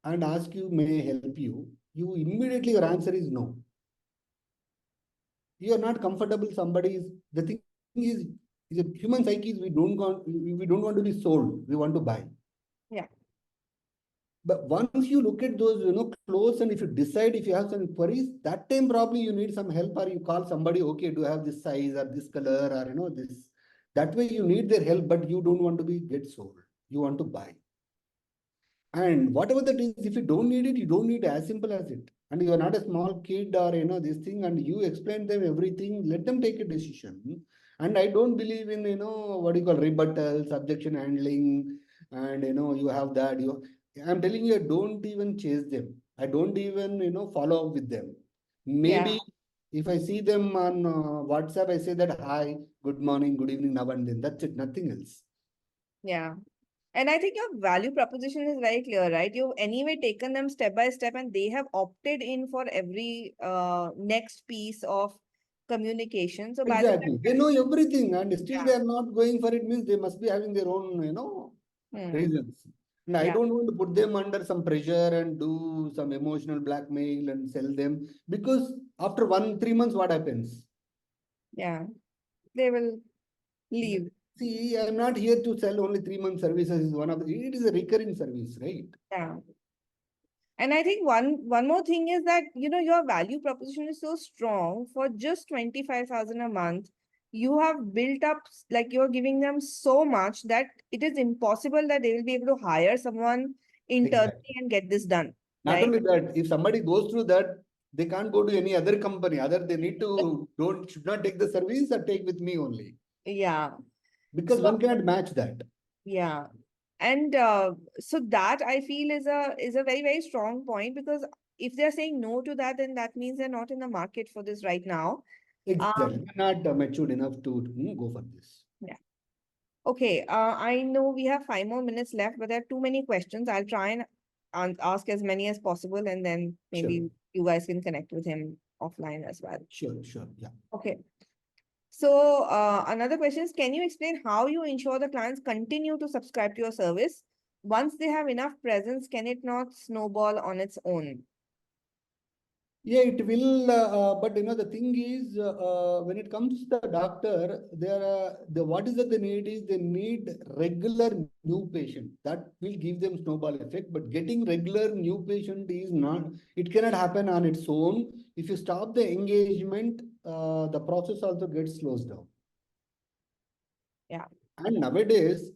and asked you, may I help you? You immediately, your answer is no. You are not comfortable. Somebody is, the thing is a human psyche is we don't want to be sold. We want to buy. Yeah. But once you look at those, clothes, and if you decide, if you have some queries, that time probably you need some help or you call somebody, okay, do you have this size or this color or, this. That way you need their help, but you don't want to get sold. You want to buy. And whatever that is, if you don't need it, you don't need as simple as it. And you are not a small kid or, this thing, and you explain them everything, let them take a decision. And I don't believe in, what you call rebuttals, objection handling, and, you have that. I'm telling you, I don't even chase them. I don't even, follow up with them. Yeah. Maybe if I see them on WhatsApp, I say that, hi, good morning, good evening, now and then. That's it, nothing else. Yeah. And I think your value proposition is very clear, right? You've anyway taken them step by step and they have opted in for every next piece of communication. So by the Exactly. They know everything and still they time, are not going for it means they must be having their own, yeah. reasons. And I Yeah. don't want to put them under some pressure and do some emotional blackmail and sell them because after 3 months, what happens? Yeah. They will leave. See, I'm not here to sell only 3 month services. It is a recurring service, right? Yeah. And I think one more thing is that, your value proposition is so strong for just 25,000 a month. You have built up, like you're giving them so much that it is impossible that they will be able to hire someone internally Exactly. and get this done, Not right? only that, if somebody goes through that, They can't go to any other company. Other they need to should not take the service or take with me only. Yeah. Because So one cannot match that. yeah. And so that I feel is a very, very strong point, because if they're saying no to that, then that means they're not in the market for this right now. Exactly. They're not matured enough to go for this. Yeah. Okay. I know we have 5 more minutes left, but there are too many questions. I'll try and ask as many as possible, and then Sure. maybe you guys can connect with him offline as well. Sure, sure. Yeah. Okay. So another question is, can you explain how you ensure the clients continue to subscribe to your service? Once they have enough presence, can it not snowball on its own? Yeah, it will. But the thing is, when it comes to the doctor, what is that they need is they need regular new patient. That will give them snowball effect. But getting regular new patient is not. It cannot happen on its own. If you stop the engagement, the process also gets slows down. Yeah. And nowadays,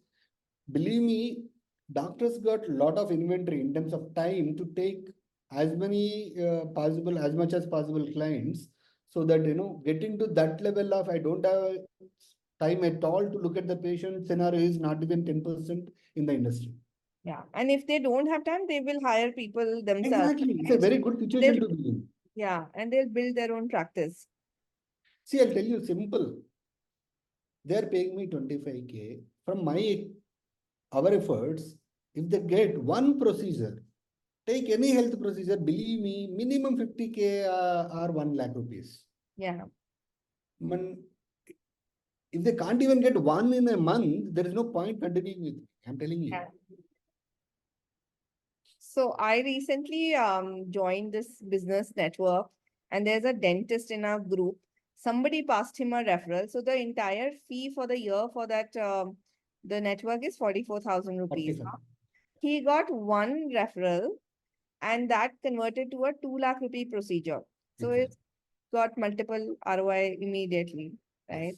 believe me, doctors got a lot of inventory in terms of time to take as many as much as possible clients, so that getting to that level of I don't have time at all to look at the patient scenario is not even 10% in the industry. Yeah. And if they don't have time, they will hire people themselves. Exactly. It's a very good situation They'll, to be in. yeah, and they'll build their own practice. See, I'll tell you simple. They're paying me 25K from our efforts. If they get one procedure, take any health procedure, believe me, minimum 50K or 1 lakh rupees. Yeah. If they can't even get one in a month, there is no point continuing with it. I'm telling you. Yeah. So I recently joined this business network, and there's a dentist in our group. Somebody passed him a referral. So the entire fee for the year for that the network is 44,000 rupees. 45. He got one referral, and that converted to a 2 lakh rupee procedure. So Exactly. it's got multiple ROI immediately, right? Yes.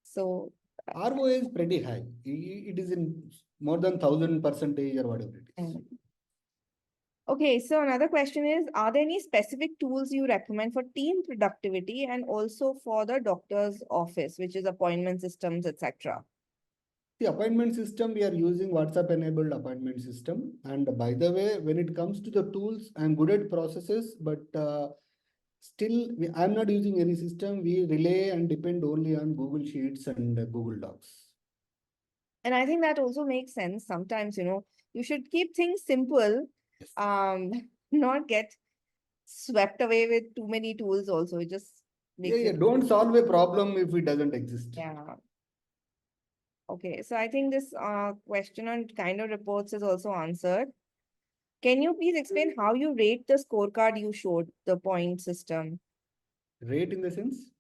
So ROI is pretty high. It is in more than 1000% or whatever it is. okay, so another question is, are there any specific tools you recommend for team productivity and also for the doctor's office, which is appointment systems, etc.? The appointment system, we are using WhatsApp enabled appointment system. And by the way, when it comes to the tools, I'm good at processes, but still I'm not using any system. We rely and depend only on Google Sheets and Google Docs. And I think that also makes sense. Sometimes, you should keep things simple, Yes. not get swept away with too many tools also. It just makes Yeah. it. Don't solve a problem if it doesn't exist. Yeah. Okay, so I think this question on kind of reports is also answered. Can you please explain how you rate the scorecard you showed, the point system? Rate in the sense?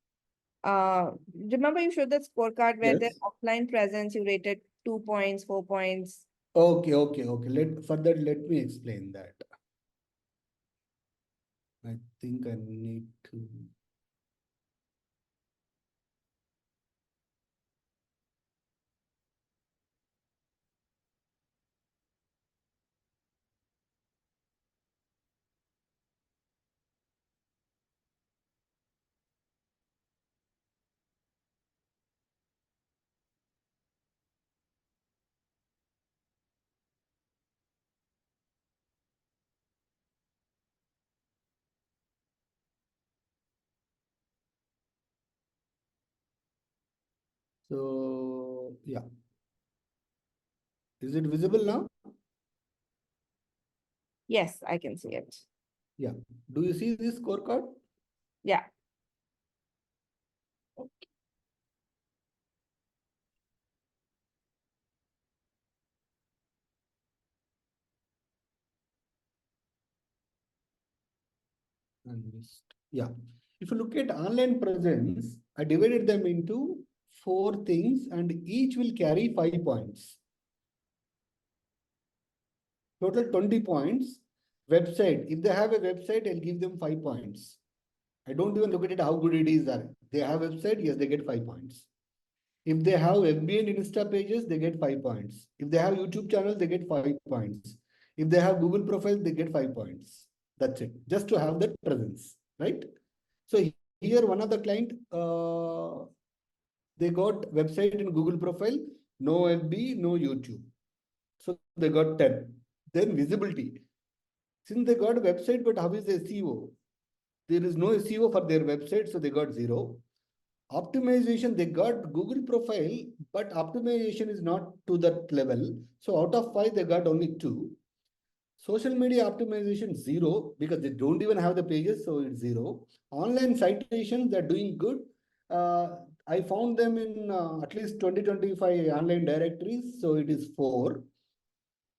Remember you showed that scorecard where the Yes. offline presence you rated 2 points, 4 points. Okay. For that, let me explain that. I think I need to. So, yeah. Is it visible now? Yes, I can see it. Yeah. Do you see this scorecard? Yeah. Yeah. If you look at online presence, I divided them into 4 things and each will carry 5 points. Total 20 points. Website. If they have a website, I'll give them 5 points. I don't even look at it how good it is. They have website, yes, they get 5 points. If they have FB and Insta pages, they get 5 points. If they have YouTube channel, they get 5 points. If they have Google profile, they get 5 points. That's it. Just to have that presence. right? So here one of the client, they got website in Google profile, no FB, no YouTube. So they got 10. Then visibility. Since they got a website, but how is the SEO? There is no SEO for their website, so they got 0. Optimization, they got Google profile, but optimization is not to that level. So out of 5, they got only 2. Social media optimization 0 because they don't even have the pages, so it's 0. Online citations, they're doing good. Uh, I found them in at least 20-25 online directories, so it is 4.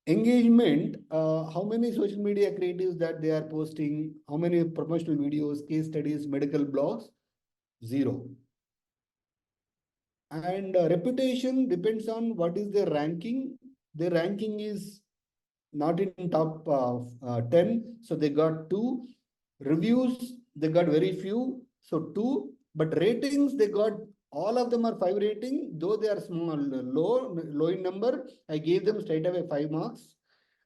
Engagement, how many social media creatives that they are posting, how many promotional videos, case studies, medical blogs, 0. And reputation depends on what is their ranking. Their ranking is not in top 10, so they got 2. Reviews, they got very few, so 2. But ratings, they got, all of them are 5 rating, though they are small, low in number. I gave them straight away 5 marks.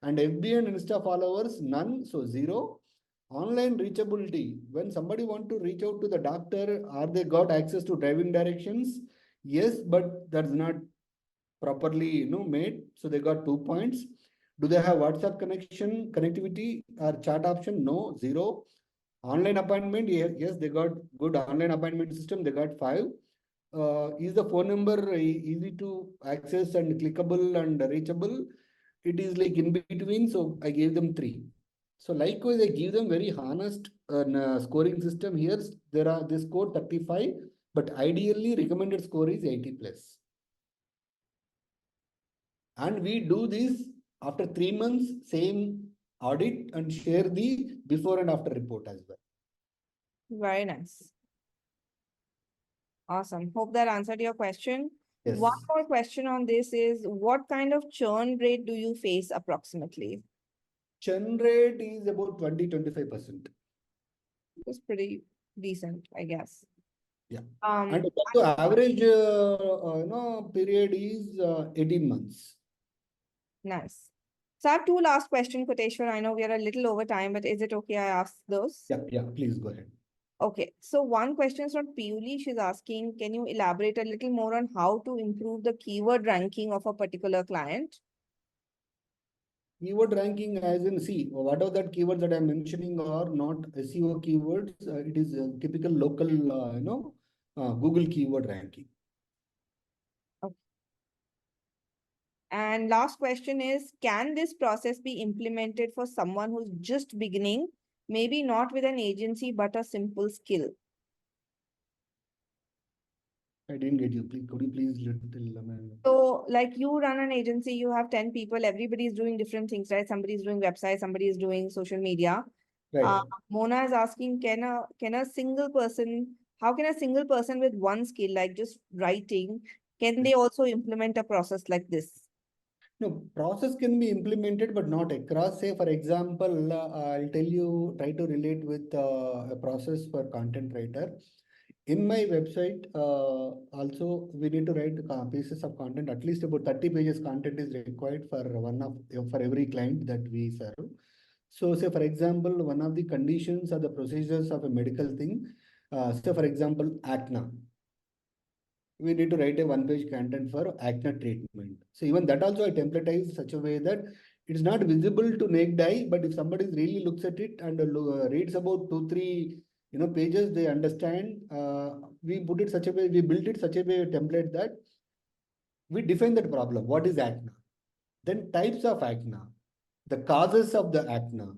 And FB and Insta followers, none, so 0. Online reachability, when somebody want to reach out to the doctor, are they got access to driving directions? Yes, but that's not properly made, so they got 2 points. Do they have WhatsApp connectivity or chat option? No, 0. Online appointment, yes, they got good online appointment system, they got 5. Is the phone number easy to access and clickable and reachable? It is like in between, so I gave them 3. So likewise, I give them very honest scoring system. Here, they score 35, but ideally recommended score is 80 plus. And we do this after 3 months, same audit, and share the before and after report as well. Very nice. Awesome. Hope that answered your question. Yes. One more question on this is, what kind of churn rate do you face approximately? Churn rate is about 20-25%. It's pretty decent, I guess. Yeah. Um, And the average period is 18 months. Nice. So I have 2 last questions, Koteshwar. I know we are a little over time, but is it okay I ask those? Yeah, please go ahead. Okay. So one question is from Piuli. She's asking, can you elaborate a little more on how to improve the keyword ranking of a particular client? Keyword ranking, as in, see, whatever that keywords that I'm mentioning are not SEO keywords. It is a typical local, Google keyword ranking. Okay. And last question is, can this process be implemented for someone who's just beginning, maybe not with an agency, but a simple skill? I didn't get you. Please, could you please So like you run an agency, you have 10 people, everybody is doing different things, right? Somebody is doing website, somebody is doing social media. Right. Mona is asking, can a single person, how can a single person with one skill, like just writing, can they also implement a process like this? No, process can be implemented, but not across. Say, for example, I'll tell you, try to relate with a process for content writer. In my website, also, we need to write pieces of content. At least about 30 pages content is required for for every client that we serve. So, say, for example, one of the conditions or the procedures of a medical thing, say, for example, acne, we need to write a 1 page content for acne treatment. So even that also I templatize such a way that it's not visible to naked eye, but if somebody really looks at it and reads about 2-3 pages, they understand. We put it such a way, we built it such a way template that we define that problem. What is acne? Then types of acne, the causes of the acne.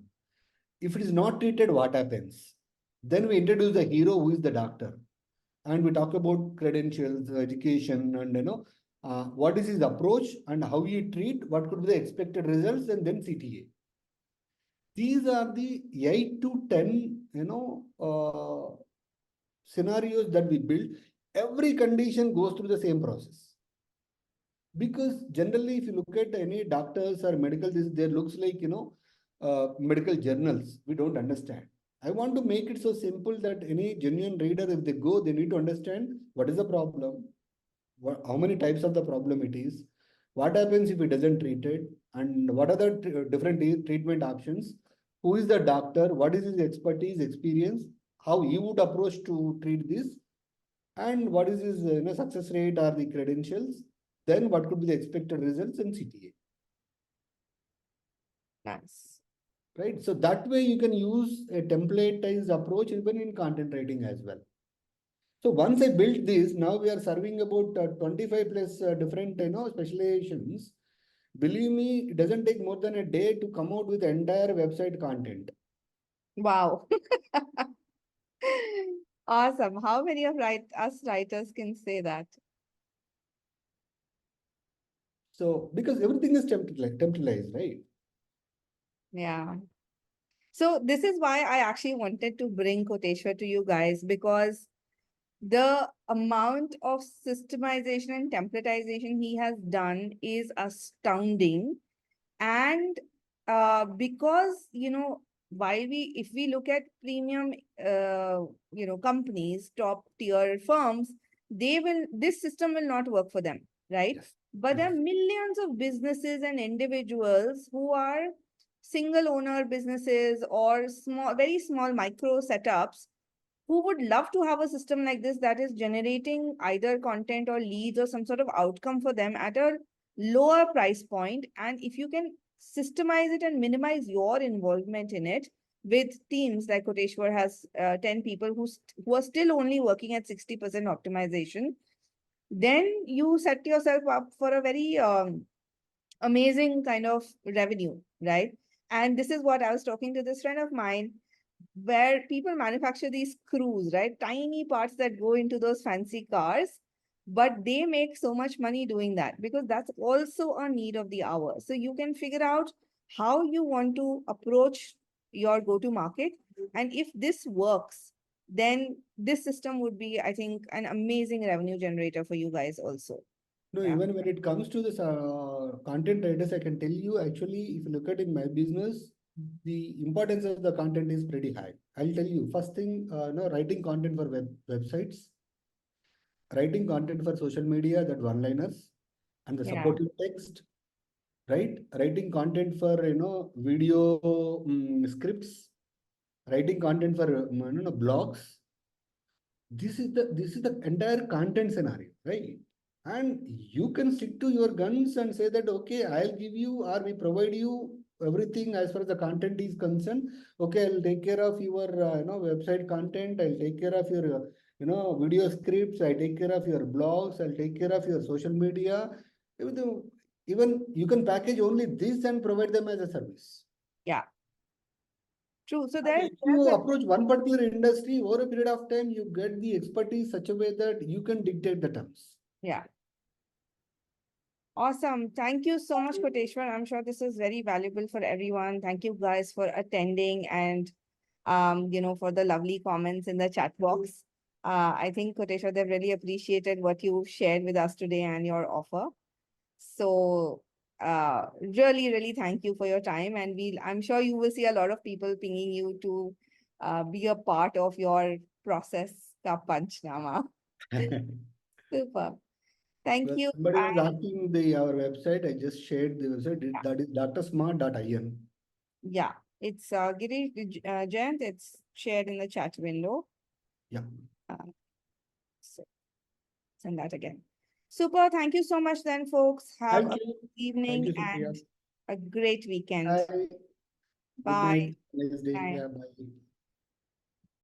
If it is not treated, what happens? Then we introduce the hero who is the doctor, and we talk about credentials, education, and what is his approach and how he treat, what could be the expected results, and then CTA. These are the 8 to 10 scenarios that we build. Every condition goes through the same process. Because generally, if you look at any doctors or medical, this there looks like medical journals. We don't understand. I want to make it so simple that any genuine reader, if they go, they need to understand what is the problem, how many types of the problem it is, what happens if it doesn't treat it, and what are the different treatment options, who is the doctor, what is his expertise, experience, how he would approach to treat this, and what is his success rate or the credentials, then what could be the expected results in CTA, Nice. right? So that way you can use a templatized approach even in content writing as well. So once I built this, now we are serving about 25 plus different specializations. Believe me, it doesn't take more than a day to come out with entire website content. Wow. Awesome. How many of us writers can say that? So because everything is template, right? Yeah. So this is why I actually wanted to bring Koteshwar to you guys, because the amount of systemization and templatization he has done is astounding. And because, while if we look at premium, companies, top tier firms, this system will not work for them, right? Yes. But there Yes. are millions of businesses and individuals who are single owner businesses or very small micro setups, who would love to have a system like this that is generating either content or leads or some sort of outcome for them at a lower price point. And if you can systemize it and minimize your involvement in it with teams like Koteshwar has 10 people who are still only working at 60% optimization, then you set yourself up for a very amazing kind of revenue, right? And this is what I was talking to this friend of mine, where people manufacture these screws, right? Tiny parts that go into those fancy cars, but they make so much money doing that because that's also a need of the hour. So you can figure out how you want to approach your go-to market. And if this works, then this system would be, I think, an amazing revenue generator for you guys also. No, Yeah. even when it comes to this content writers, I can tell you actually, if you look at in my business, the importance of the content is pretty high. I'll tell you, first thing, writing content for websites, writing content for social media, that one-liners, and the Yeah. supportive text, right? Writing content for, video scripts, writing content for, blogs. This is the entire content scenario, right? And you can stick to your guns and say that, okay, I'll give you or we provide you everything as far as the content is concerned. Okay, I'll take care of your website content. I'll take care of your video scripts. I take care of your blogs. I'll take care of your social media. Everything. Even you can package only this and provide them as a service. Yeah. True. So And there's if you a approach one particular industry over a period of time, you get the expertise such a way that you can dictate the terms. yeah. Awesome. Thank you so much, Koteshwar. I'm sure this is very valuable for everyone. Thank you guys for attending and for the lovely comments in the chat box. I think Koteshwar, they've really appreciated what you shared with us today and your offer. So really, really thank you for your time. And I'm sure you will see a lot of people pinging you to be a part of your process, Ka Panchnama. Super. Thank Well, you. somebody was asking our website. I just shared the website. That is drsmart.in. Yeah, it's Girish Jayant. It's shared in the chat window. Yeah. Uh, so send that again. Super. Thank you so much, then, folks. Have Thank a you. good Thank evening you, Supriya. and a great weekend. Bye. Good Bye. night. Nice day. Bye. Yeah, bye.